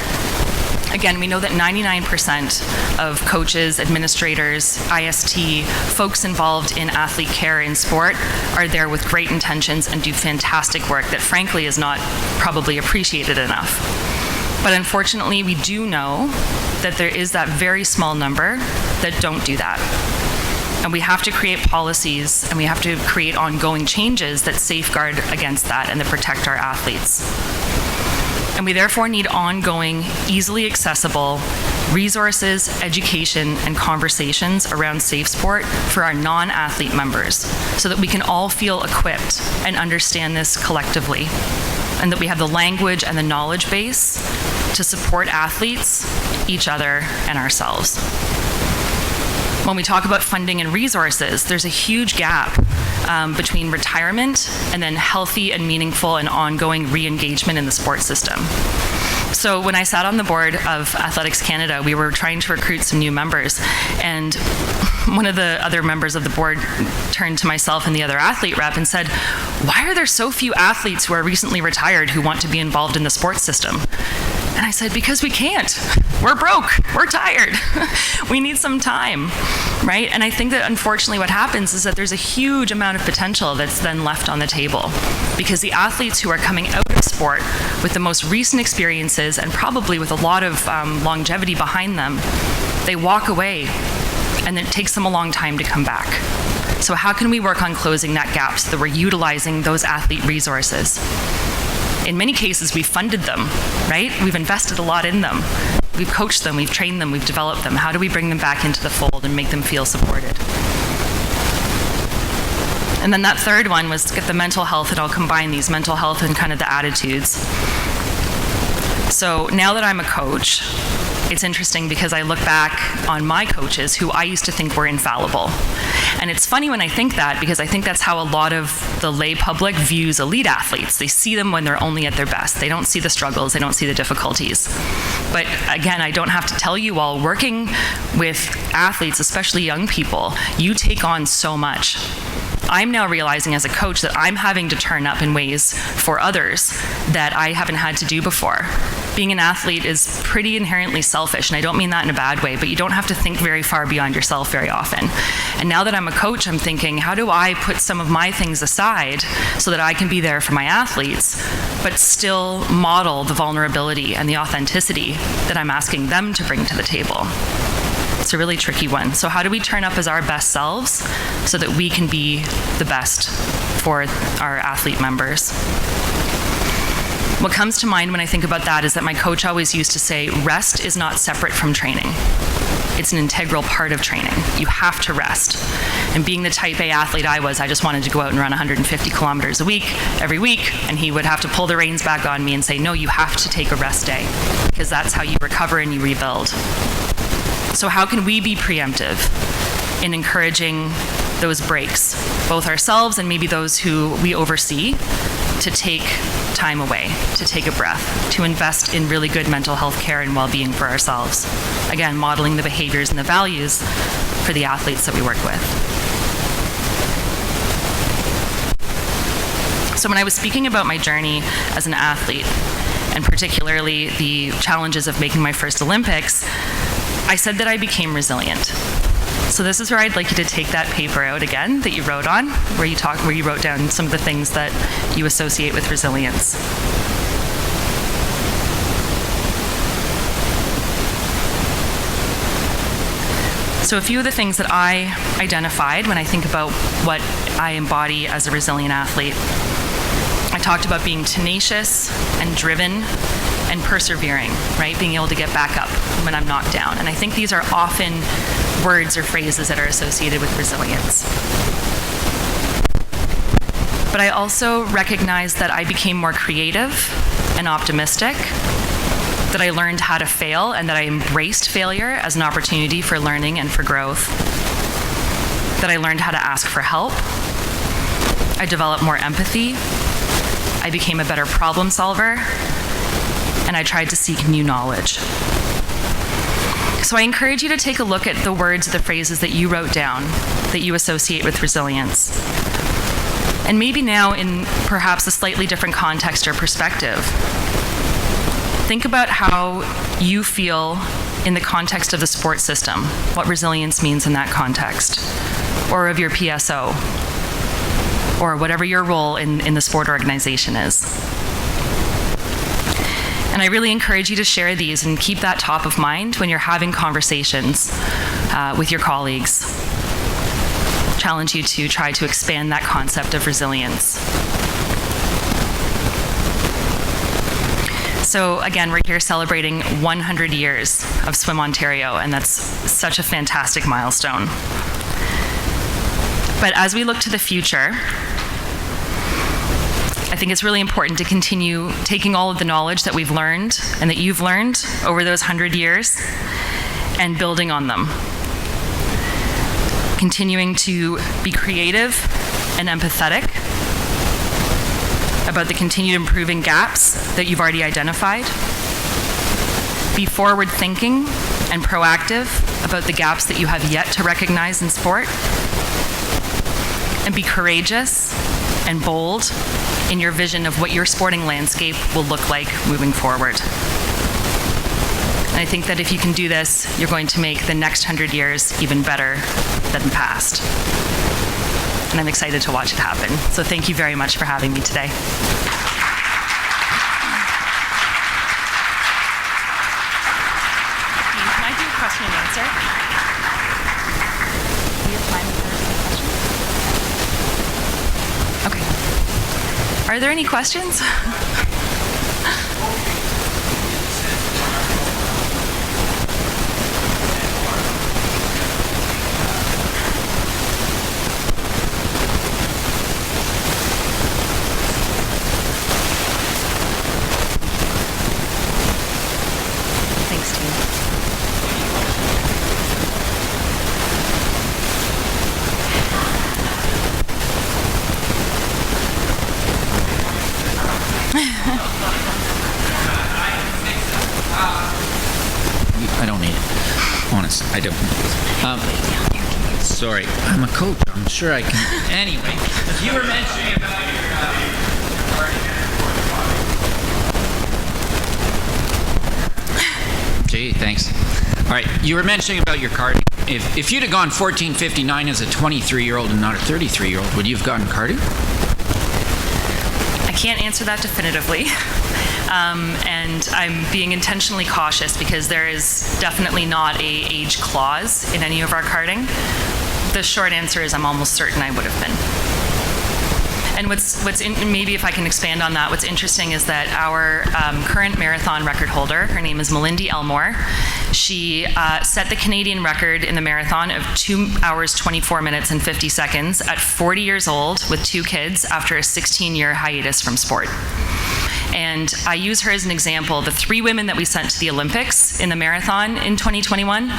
again, we know that 99% of coaches, administrators, IST, folks involved in athlete care in sport are there with great intentions and do fantastic work that frankly is not probably appreciated enough. But unfortunately, we do know that there is that very small number that don't do that. And we have to create policies and we have to create ongoing changes that safeguard against that and that protect our athletes. And we therefore need ongoing, easily accessible resources, education, and conversations around safe sport for our non-athlete members so that we can all feel equipped and understand this collectively, and that we have the language and the knowledge base to support athletes, each other, and ourselves. When we talk about funding and resources, there's a huge gap between retirement and then healthy and meaningful and ongoing re-engagement in the sports system. So when I sat on the board of Athletics Canada, we were trying to recruit some new members, and one of the other members of the board turned to myself and the other athlete rep and said, "Why are there so few athletes who are recently retired who want to be involved in the sports system?" And I said, because we can't. We're broke. We're tired. We need some time, right? And I think that unfortunately what happens is that there's a huge amount of potential that's then left on the table because the athletes who are coming out of sport with the most recent experiences and probably with a lot of longevity behind them, they walk away and it takes them a long time to come back. So how can we work on closing that gap so that we're utilizing those athlete resources? In many cases, we've funded them, right? We've invested a lot in them. We've coached them, we've trained them, we've developed them. How do we bring them back into the fold and make them feel supported? And then that third one was to get the mental health, and I'll combine these, mental health and kind of the attitudes. So now that I'm a coach, it's interesting because I look back on my coaches who I used to think were infallible. And it's funny when I think that because I think that's how a lot of the lay public views elite athletes. They see them when they're only at their best. They don't see the struggles, they don't see the difficulties. But again, I don't have to tell you all, working with athletes, especially young people, you take on so much. I'm now realizing as a coach that I'm having to turn up in ways for others that I haven't had to do before. Being an athlete is pretty inherently selfish, and I don't mean that in a bad way, but you don't have to think very far beyond yourself very often. And now that I'm a coach, I'm thinking, how do I put some of my things aside so that I can be there for my athletes, but still model the vulnerability and the authenticity that I'm asking them to bring to the table? It's a really tricky one. So how do we turn up as our best selves so that we can be the best for our athlete members? What comes to mind when I think about that is that my coach always used to say, rest is not separate from training. It's an integral part of training. You have to rest. And being the type A athlete I was, I just wanted to go out and run 150 kilometers a week, every week, and he would have to pull the reins back on me and say, no, you have to take a rest day, because that's how you recover and you rebuild. So how can we be preemptive in encouraging those breaks, both ourselves and maybe those who we oversee, to take time away, to take a breath, to invest in really good mental health care and well-being for ourselves? Again, modeling the behaviors and the values for the athletes that we work with. So when I was speaking about my journey as an athlete, and particularly the challenges of making my first Olympics, I said that I became resilient. So this is where I'd like you to take that paper out again that you wrote on, where you wrote down some of the things that you associate with resilience. So a few of the things that I identified when I think about what I embody as a resilient athlete. I talked about being tenacious and driven and persevering, right? Being able to get back up when I'm knocked down. And I think these are often words or phrases that are associated with resilience. But I also recognized that I became more creative and optimistic, that I learned how to fail, and that I embraced failure as an opportunity for learning and for growth, that I learned how to ask for help. I developed more empathy. I became a better problem solver, and I tried to seek new knowledge. So I encourage you to take a look at the words, the phrases that you wrote down that you associate with resilience. And maybe now in perhaps a slightly different context or perspective. Think about how you feel in the context of the sports system, what resilience means in that context, or of your PSO, or whatever your role in the sport organization is. And I really encourage you to share these and keep that top of mind when you're having conversations with your colleagues. Challenge you to try to expand that concept of resilience. So again, we're here celebrating 100 years of Swim Ontario, and that's such a fantastic milestone. But as we look to the future, I think it's really important to continue taking all of the knowledge that we've learned and that you've learned over those 100 years and building on them. Continuing to be creative and empathetic about the continued improving gaps that you've already identified. Be forward thinking and proactive about the gaps that you have yet to recognize in sport. And be courageous and bold in your vision of what your sporting landscape will look like moving forward. And I think that if you can do this, you're going to make the next 100 years even better than the past. And I'm excited to watch it happen. So thank you very much for having me today. Can I do a question and answer? Do you have time for a question? Okay. Are there any questions? I don't need it. Honest, I don't. Sorry, I'm a coach. I'm sure I can. Anyway, you were mentioning about your Gee, thanks. All right, you were mentioning about your cardio. If you'd have gone 14:59 as a 23-year-old and not a 33-year-old, would you have gotten cardio? I can't answer that definitively. And I'm being intentionally cautious because there is definitely not an age clause in any of our karting. The short answer is I'm almost certain I would have been. And maybe if I can expand on that, what's interesting is that our current marathon record holder, her name is Melindy Elmore. She set the Canadian record in the marathon of 2 hours, 24 minutes, and 50 seconds at 40 years old with 2 kids after a 16-year hiatus from sport. And I use her as an example. The 3 women that we sent to the Olympics in the marathon in 2021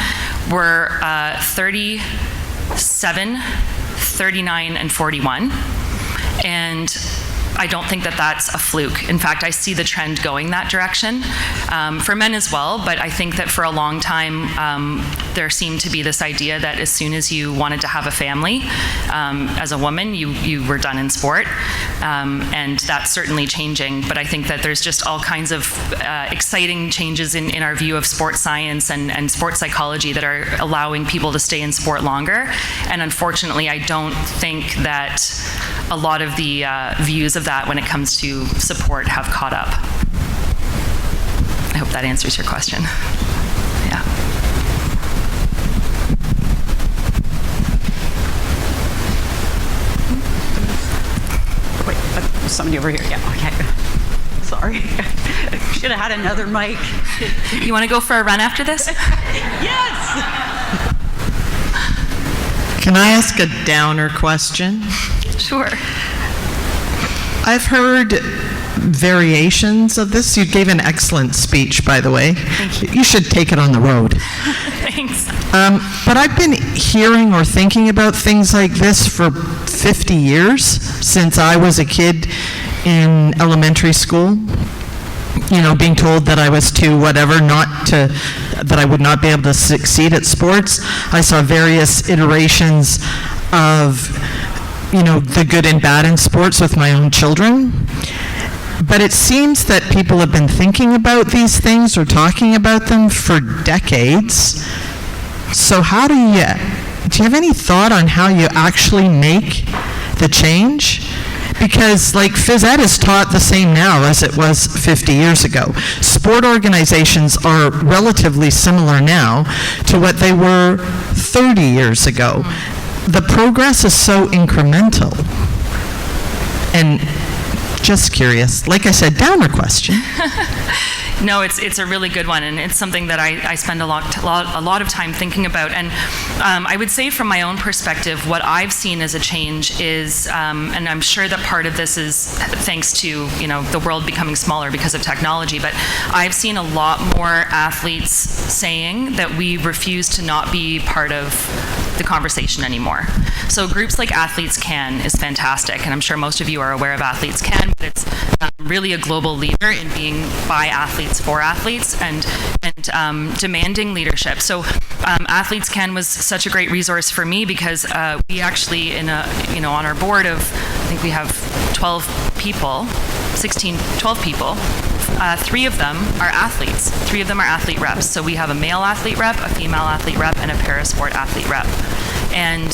were 37, 39, and 41. And I don't think that that's a fluke. In fact, I see the trend going that direction for men as well, but I think that for a long time there seemed to be this idea that as soon as you wanted to have a family as a woman, you were done in sport, and that's certainly changing. But I think that there's just all kinds of exciting changes in our view of sports science and sports psychology that are allowing people to stay in sport longer, and unfortunately I don't think that a lot of the views of that when it comes to support have caught up. I hope that answers your question. Yeah. somebody over here. Yeah, okay. Sorry. Should have had another mic. You want to go for a run after this? Yes! Can I ask a downer question? Sure. I've heard variations of this. You gave an excellent speech, by the way. Thank you. You should take it on the road. Thanks. But I've been hearing or thinking about things like this for 50 years, since I was a kid in elementary school. You know, being told that I was too whatever, that I would not be able to succeed at sports. I saw various iterations of, you know, the good and bad in sports with my own children. But it seems that people have been thinking about these things or talking about them for decades. So do you have any thought on how you actually make the change? Because, like, phys ed is taught the same now as it was 50 years ago. Sport organizations are relatively similar now to what they were 30 years ago. The progress is so incremental. And just curious, like I said, downer question. No, it's a really good one, and it's something that I spend a lot of time thinking about. And I would say, from my own perspective, what I've seen as a change is, and I'm sure that part of this is thanks to the world becoming smaller because of technology. But I've seen a lot more athletes saying that we refuse to not be part of the conversation anymore. So groups like Athletes Can is fantastic, and I'm sure most of you are aware of Athletes Can, but it's really a global leader in being by athletes for athletes and demanding leadership. So Athletes Can was such a great resource for me because we actually on our board of, I think we have 12 people, 12 people. 3 of them are athletes. 3 of them are athlete reps. So we have a male athlete rep, a female athlete rep, and a parasport athlete rep. And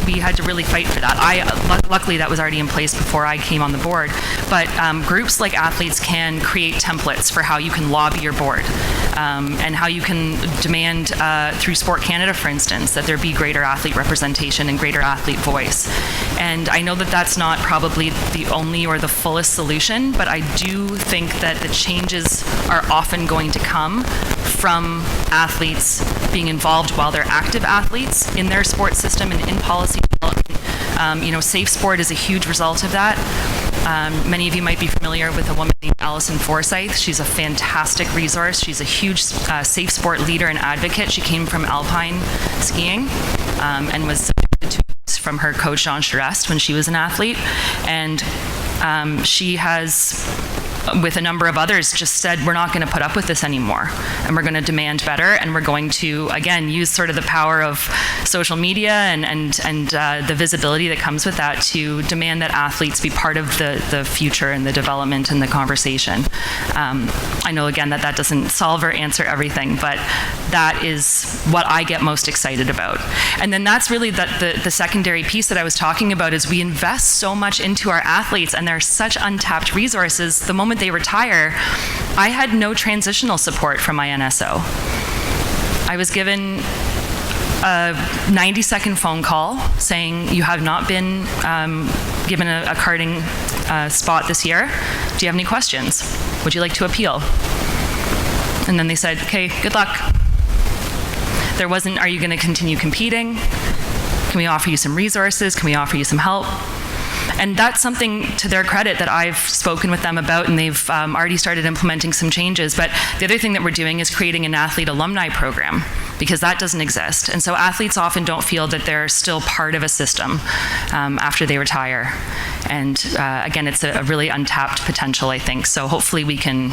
we had to really fight for that. Luckily, that was already in place before I came on the board. But groups like Athletes Can create templates for how you can lobby your board and how you can demand through Sport Canada, for instance, that there be greater athlete representation and greater athlete voice. And I know that that's not probably the only or the fullest solution, but I do think that the changes are often going to come from athletes being involved while they're active athletes in their sports system and in policy development. Safe Sport is a huge result of that. Many of you might be familiar with a woman named Alison Forsyth. She's a fantastic resource. She's a huge safe sport leader and advocate. She came from alpine skiing and was subjected to abuse from her coach Jean Charest when she was an athlete. And she has, with a number of others, just said, we're not going to put up with this anymore, and we're going to demand better, and we're going to, again, use sort of the power of social media and the visibility that comes with that to demand that athletes be part of the future and the development and the conversation. I know, again, that doesn't solve or answer everything, but that is what I get most excited about. And then that's really the secondary piece that I was talking about, is we invest so much into our athletes, and they're such untapped resources. The moment they retire, I had no transitional support from my NSO. I was given a 90-second phone call saying, you have not been given a karting spot this year. Do you have any questions? Would you like to appeal? And then they said, okay, good luck. There wasn't, are you going to continue competing? Can we offer you some resources? Can we offer you some help? And that's something, to their credit, that I've spoken with them about, and they've already started implementing some changes. But the other thing that we're doing is creating an athlete alumni program, because that doesn't exist. And so athletes often don't feel that they're still part of a system after they retire. And again, it's a really untapped potential, I think. So hopefully we can,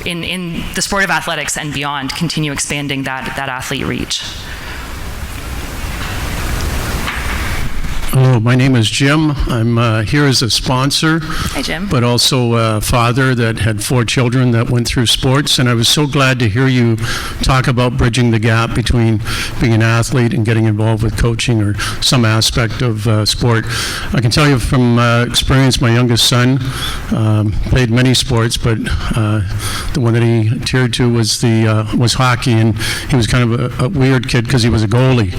in the sport of athletics and beyond, continue expanding that athlete reach. Hello, my name is Jim. I'm here as a sponsor. Hi, Jim. But also a father that had 4 children that went through sports, and I was so glad to hear you talk about bridging the gap between being an athlete and getting involved with coaching or some aspect of sport. I can tell you from experience, my youngest son played many sports, but the one that he adhered to was hockey, and he was kind of a weird kid because he was a goalie.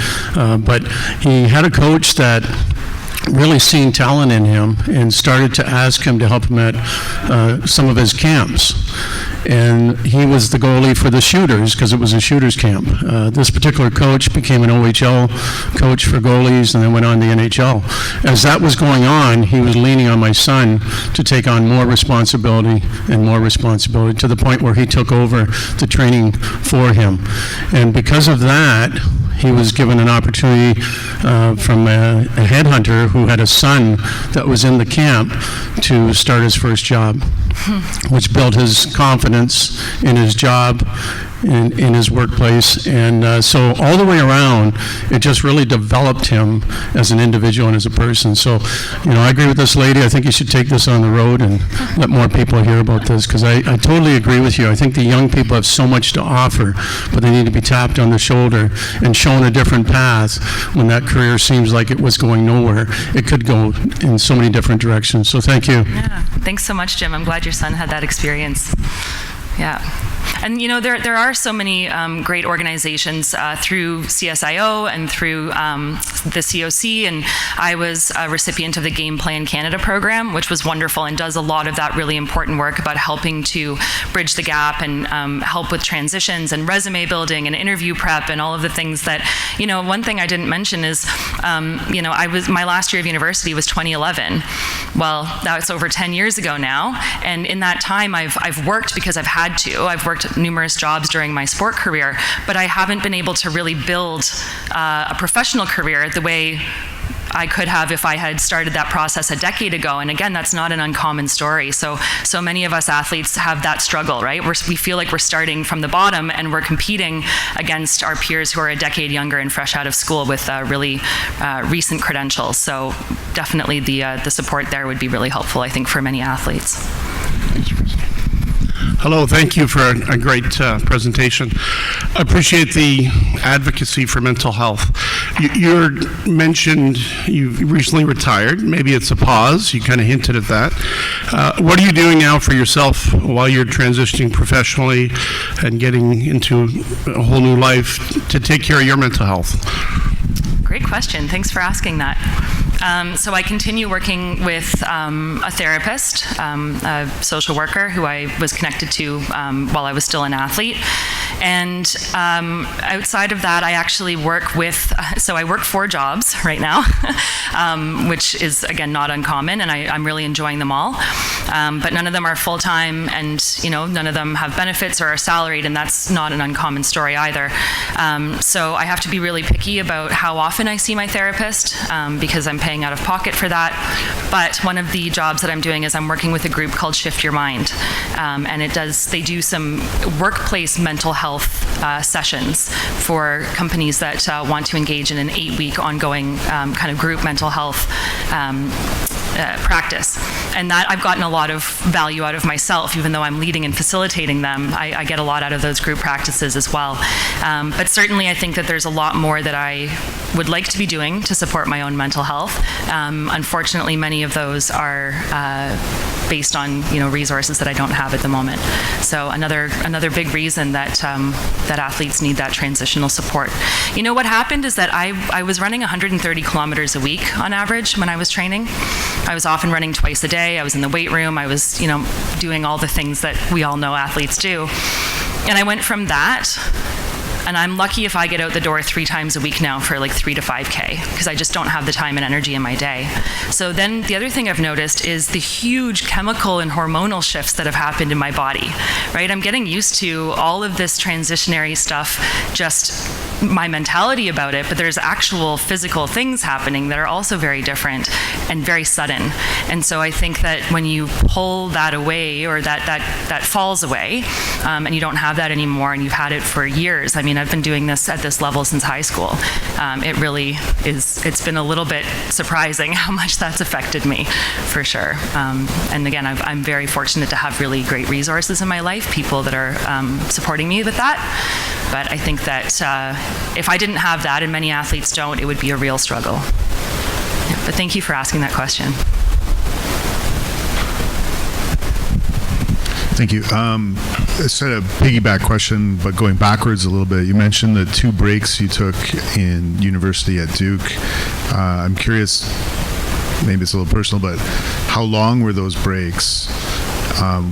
But he had a coach that really seen talent in him and started to ask him to help him at some of his camps. And he was the goalie for the shooters because it was a shooters camp. This particular coach became an OHL coach for goalies and then went on to the NHL. As that was going on, he was leaning on my son to take on more responsibility and more responsibility to the point where he took over the training for him. And because of that, he was given an opportunity from a headhunter who had a son that was in the camp to start his first job, which built his confidence in his job, in his workplace. And so all the way around, it just really developed him as an individual and as a person. So, I agree with this lady. I think you should take this on the road and let more people hear about this, because I totally agree with you. I think the young people have so much to offer, but they need to be tapped on the shoulder and shown a different path when that career seems like it was going nowhere. It could go in so many different directions. So thank you. Yeah, thanks so much, Jim. I'm glad your son had that experience. Yeah. And there are so many great organizations through CSIO and through the COC, and I was a recipient of the Game Plan Canada program, which was wonderful and does a lot of that really important work about helping to bridge the gap and help with transitions and resume building and interview prep and all of the things that, one thing I didn't mention is, my last year of university was 2011. Well, that's over 10 years ago now, and in that time I've worked because I've had to. I've worked numerous jobs during my sport career, but I haven't been able to really build a professional career the way I could have if I had started that process a decade ago. And again, that's not an uncommon story. So many of us athletes have that struggle, right? We feel like we're starting from the bottom and we're competing against our peers who are a decade younger and fresh out of school with really recent credentials. So definitely the support there would be really helpful, I think, for many athletes. Hello, thank you for a great presentation. I appreciate the advocacy for mental health. You mentioned you've recently retired. Maybe it's a pause. You kind of hinted at that. What are you doing now for yourself while you're transitioning professionally and getting into a whole new life to take care of your mental health? Great question. Thanks for asking that. So I continue working with a therapist, a social worker who I was connected to while I was still an athlete. And outside of that, I actually work with, so I work 4 jobs right now, which is, again, not uncommon, and I'm really enjoying them all. But none of them are full-time, and none of them have benefits or are salaried, and that's not an uncommon story either. So I have to be really picky about how often I see my therapist, because I'm paying out of pocket for that. But one of the jobs that I'm doing is I'm working with a group called Shift Your Mind, and they do some workplace mental health sessions for companies that want to engage in an 8-week ongoing kind of group mental health practice. And that I've gotten a lot of value out of myself, even though I'm leading and facilitating them. I get a lot out of those group practices as well. But certainly I think that there's a lot more that I would like to be doing to support my own mental health. Unfortunately, many of those are based on resources that I don't have at the moment. So another big reason that that athletes need that transitional support. What happened is that I was running 130 kilometers a week on average when I was training. I was often running twice a day. I was in the weight room. I was doing all the things that we all know athletes do. And I went from that, and I'm lucky if I get out the door 3 times a week now for like 3 to 5K, because I just don't have the time and energy in my day. So then the other thing I've noticed is the huge chemical and hormonal shifts that have happened in my body, right? I'm getting used to all of this transitionary stuff, just my mentality about it, but there's actual physical things happening that are also very different and very sudden. And so I think that when you pull that away, or that falls away, and you don't have that anymore, and you've had it for years. I mean, I've been doing this at this level since high school. It really is, it's been a little bit surprising how much that's affected me, for sure. And again, I'm very fortunate to have really great resources in my life, people that are supporting me with that. But I think that if I didn't have that, and many athletes don't, it would be a real struggle. Yeah, but thank you for asking that question. Thank you. It's a piggyback question, but going backwards a little bit. You mentioned the 2 breaks you took in university at Duke. I'm curious, maybe it's a little personal, but how long were those breaks?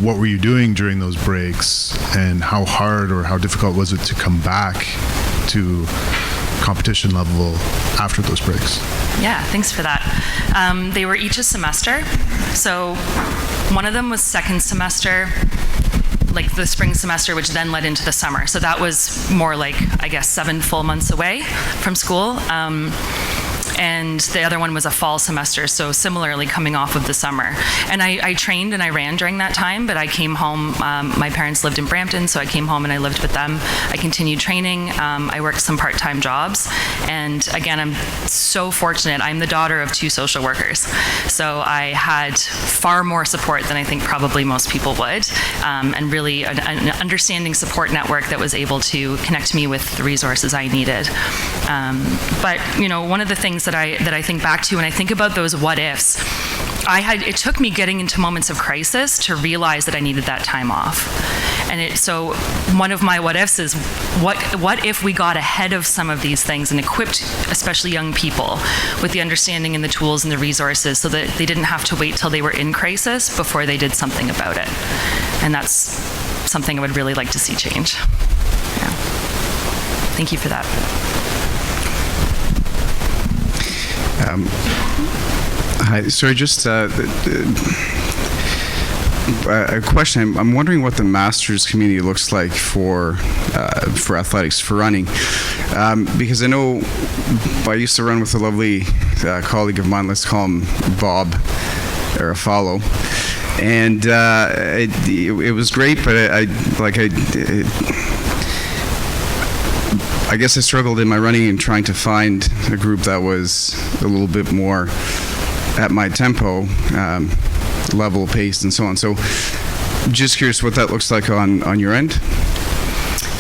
What were you doing during those breaks, and how hard or how difficult was it to come back to competition level after those breaks? Yeah, thanks for that. They were each a semester. So one of them was second semester, like the spring semester, which then led into the summer. So that was more like, I guess, 7 full months away from school. And the other one was a fall semester, so similarly coming off of the summer. And I trained and I ran during that time, but I came home. My parents lived in Brampton, so I came home and I lived with them. I continued training. I worked some part-time jobs. And again, I'm so fortunate. I'm the daughter of 2 social workers. So I had far more support than I think probably most people would, and really an understanding support network that was able to connect me with the resources I needed. But, you know, one of the things that I think back to when I think about those what ifs, it took me getting into moments of crisis to realize that I needed that time off. And so one of my what ifs is, what if we got ahead of some of these things and equipped especially young people with the understanding and the tools and the resources so that they didn't have to wait till they were in crisis before they did something about it. And that's something I would really like to see change. Yeah. Thank you for that. Hi, sorry, just a question. I'm wondering what the Masters community looks like for athletics, for running, because I know I used to run with a lovely colleague of mine. Let's call him Bob Arafalo, and it was great, but I guess I struggled in my running and trying to find a group that was a little bit more at my tempo, level, pace, and so on. So just curious what that looks like on your end.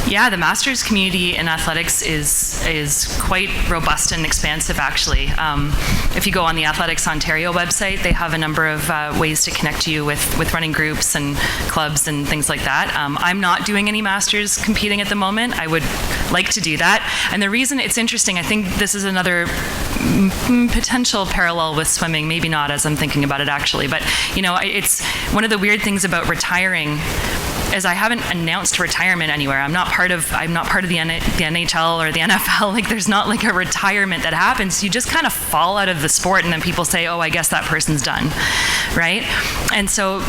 Yeah, the Masters community in athletics is quite robust and expansive, actually. If you go on the Athletics Ontario website, they have a number of ways to connect you with running groups and clubs and things like that. I'm not doing any Masters competing at the moment. I would like to do that. And the reason it's interesting, I think this is another potential parallel with swimming, maybe not as I'm thinking about it actually, but you know, it's one of the weird things about retiring is I haven't announced retirement anywhere. I'm not part of the NHL or the NFL. Like, there's not like a retirement that happens. You just kind of fall out of the sport, and then people say, "Oh, I guess that person's done," right? And so,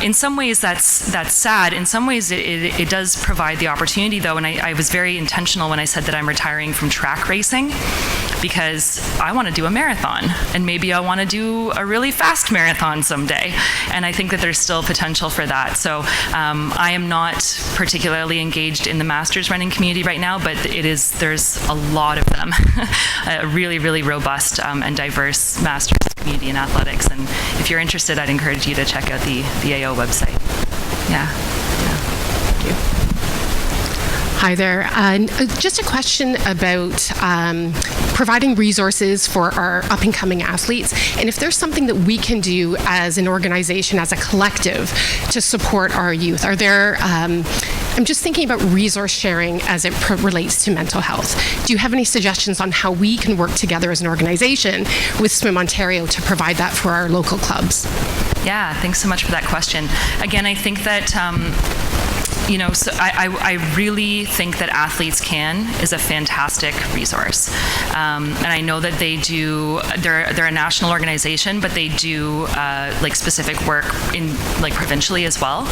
in some ways, that's sad. In some ways, it does provide the opportunity, though. And I was very intentional when I said that I'm retiring from track racing, because I want to do a marathon, and maybe I want to do a really fast marathon someday. And I think that there's still potential for that. So I am not particularly engaged in the Masters running community right now, but there's a lot of them. A really, really robust and diverse Masters community in athletics. And if you're interested, I'd encourage you to check out the AO website. Yeah. Thank you. Hi there. Just a question about providing resources for our up-and-coming athletes, and if there's something that we can do as an organization, as a collective, to support our youth. Are there, I'm just thinking about resource sharing as it relates to mental health. Do you have any suggestions on how we can work together as an organization with Swim Ontario to provide that for our local clubs? Yeah, thanks so much for that question. Again, I think that so I really think that Athletes Can is a fantastic resource. And I know that they do, they're a national organization, but they do like specific work in like provincially as well.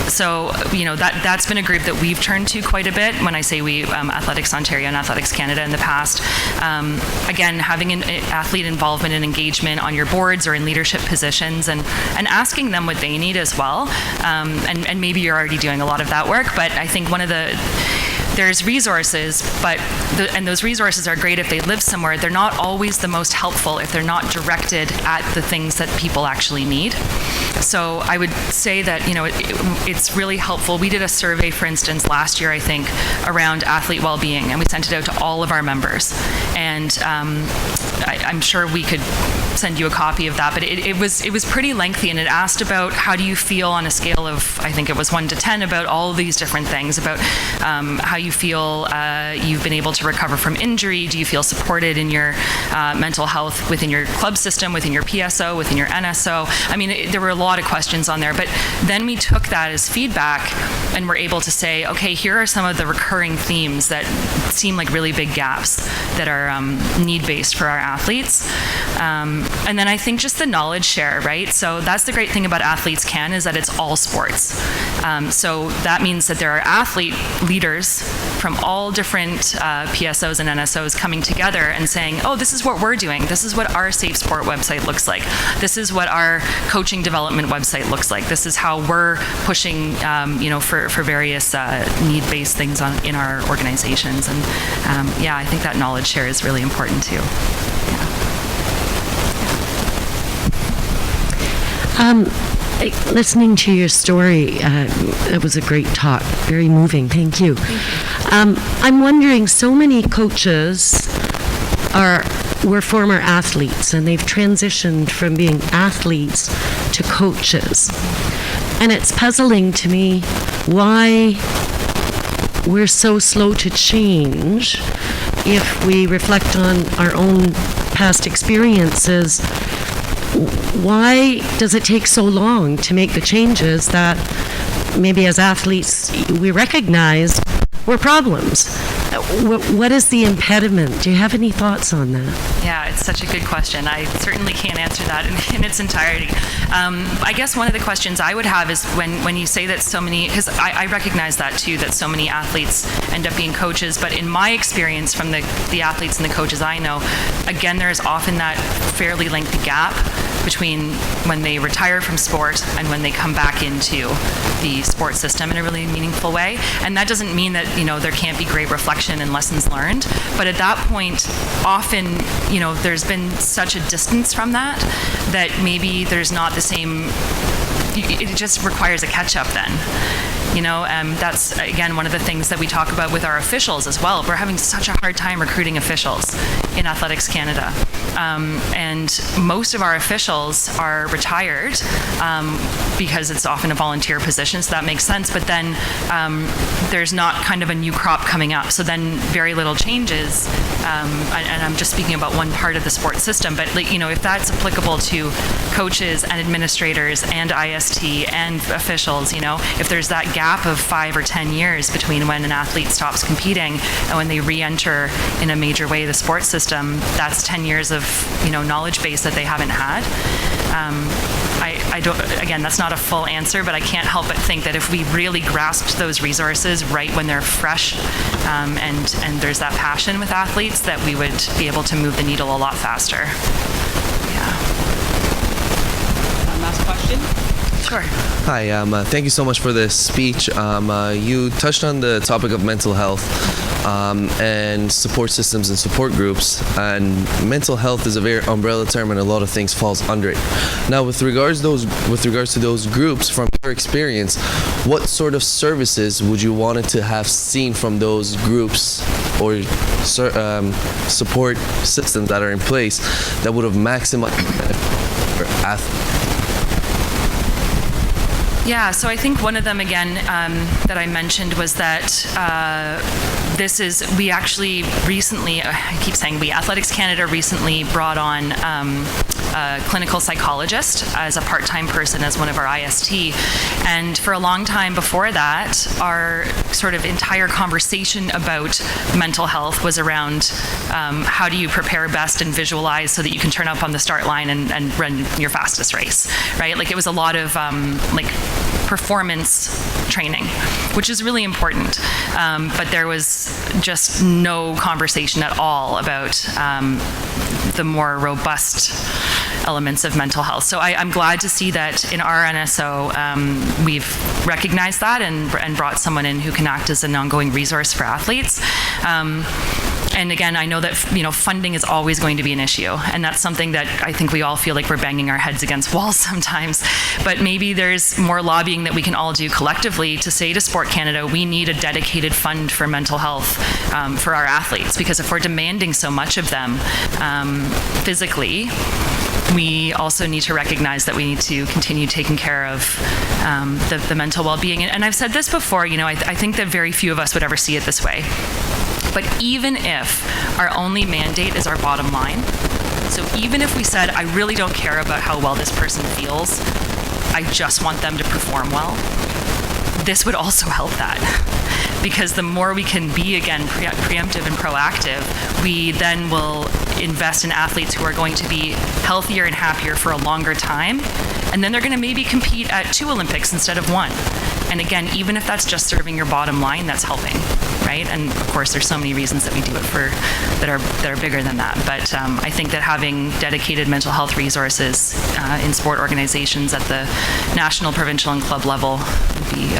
So, that's been a group that we've turned to quite a bit. When I say we, Athletics Ontario and Athletics Canada in the past. Again, having an athlete involvement and engagement on your boards or in leadership positions, and asking them what they need as well. And maybe you're already doing a lot of that work, but I think there's resources, and those resources are great if they live somewhere. They're not always the most helpful if they're not directed at the things that people actually need. So I would say that, it's really helpful. We did a survey, for instance, last year, I think, around athlete well-being, and we sent it out to all of our members. And I'm sure we could send you a copy of that, but it was pretty lengthy, and it asked about how do you feel on a scale of, I think it was 1 to 10, about all of these different things, about how you feel you've been able to recover from injury? Do you feel supported in your mental health within your club system, within your PSO, within your NSO? I mean, there were a lot of questions on there, but then we took that as feedback and were able to say, okay, here are some of the recurring themes that seem like really big gaps that are need-based for our athletes. And then I think just the knowledge share, right? So that's the great thing about Athletes Can, is that it's all sports. So that means that there are athlete leaders from all different PSOs and NSOs coming together and saying, oh, this is what we're doing. This is what our Safe Sport website looks like. This is what our coaching development website looks like. This is how we're pushing, for various need-based things in our organizations. And I think that knowledge share is really important too. Listening to your story, it was a great talk, very moving. Thank you. I'm wondering, so many coaches were former athletes, and they've transitioned from being athletes to coaches. And it's puzzling to me why we're so slow to change. If we reflect on our own past experiences, why does it take so long to make the changes that maybe as athletes we recognize were problems? What is the impediment? Do you have any thoughts on that? Yeah, it's such a good question. I certainly can't answer that in its entirety. I guess one of the questions I would have is when you say that so many, because I recognize that too, that so many athletes end up being coaches, but in my experience from the athletes and the coaches I know, again, there's often that fairly lengthy gap between when they retire from sport and when they come back into the sport system in a really meaningful way. And that doesn't mean that, there can't be great reflection and lessons learned, but at that point, often, there's been such a distance from that maybe there's not the same, it just requires a catch-up then. That's, again, one of the things that we talk about with our officials as well. We're having such a hard time recruiting officials in Athletics Canada. And most of our officials are retired because it's often a volunteer position, so that makes sense. But then there's not kind of a new crop coming up. So then very little changes. And I'm just speaking about one part of the sports system. But, if that's applicable to coaches and administrators and IST and officials, if there's that gap of 5 or 10 years between when an athlete stops competing and when they re-enter in a major way the sports system, that's 10 years of knowledge base that they haven't had. I don't, again, that's not a full answer, but I can't help but think that if we really grasped those resources right when they're fresh, and there's that passion with athletes, that we would be able to move the needle a lot faster. One last question. Sure. Hi, thank you so much for this speech. You touched on the topic of mental health and support systems and support groups, and mental health is a very umbrella term and a lot of things falls under it. Now, with regards to those groups, from your experience, what sort of services would you want to have seen from those groups or support systems that are in place that would have maximized for athletes? Yeah, so I think one of them, again, that I mentioned was that we actually recently, I keep saying we, Athletics Canada recently brought on a clinical psychologist as a part-time person as one of our IST. And for a long time before that, our sort of entire conversation about mental health was around how do you prepare best and visualize so that you can turn up on the start line and run your fastest race, right? Like, it was a lot of performance training, which is really important. But there was just no conversation at all about the more robust elements of mental health. So I'm glad to see that in our NSO, we've recognized that and brought someone in who can act as an ongoing resource for athletes. And again, I know that funding is always going to be an issue, and that's something that I think we all feel like we're banging our heads against walls sometimes. But maybe there's more lobbying that we can all do collectively to say to Sport Canada, we need a dedicated fund for mental health for our athletes, because if we're demanding so much of them physically, we also need to recognize that we need to continue taking care of the mental well-being. And I've said this before, I think that very few of us would ever see it this way. But even if our only mandate is our bottom line, so even if we said, I really don't care about how well this person feels, I just want them to perform well, this would also help that. Because the more we can be, again, preemptive and proactive, we then will invest in athletes who are going to be healthier and happier for a longer time. And then they're going to maybe compete at 2 Olympics instead of 1. And again, even if that's just serving your bottom line, that's helping, right? And of course, there's so many reasons that we do it for that are bigger than that. But I think that having dedicated mental health resources in sport organizations at the national, provincial, and club level would be,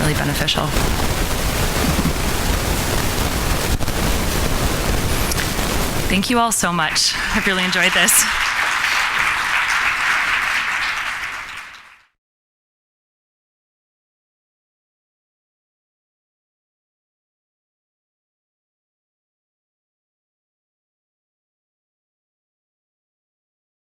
really beneficial. Thank you all so much. I've really enjoyed this.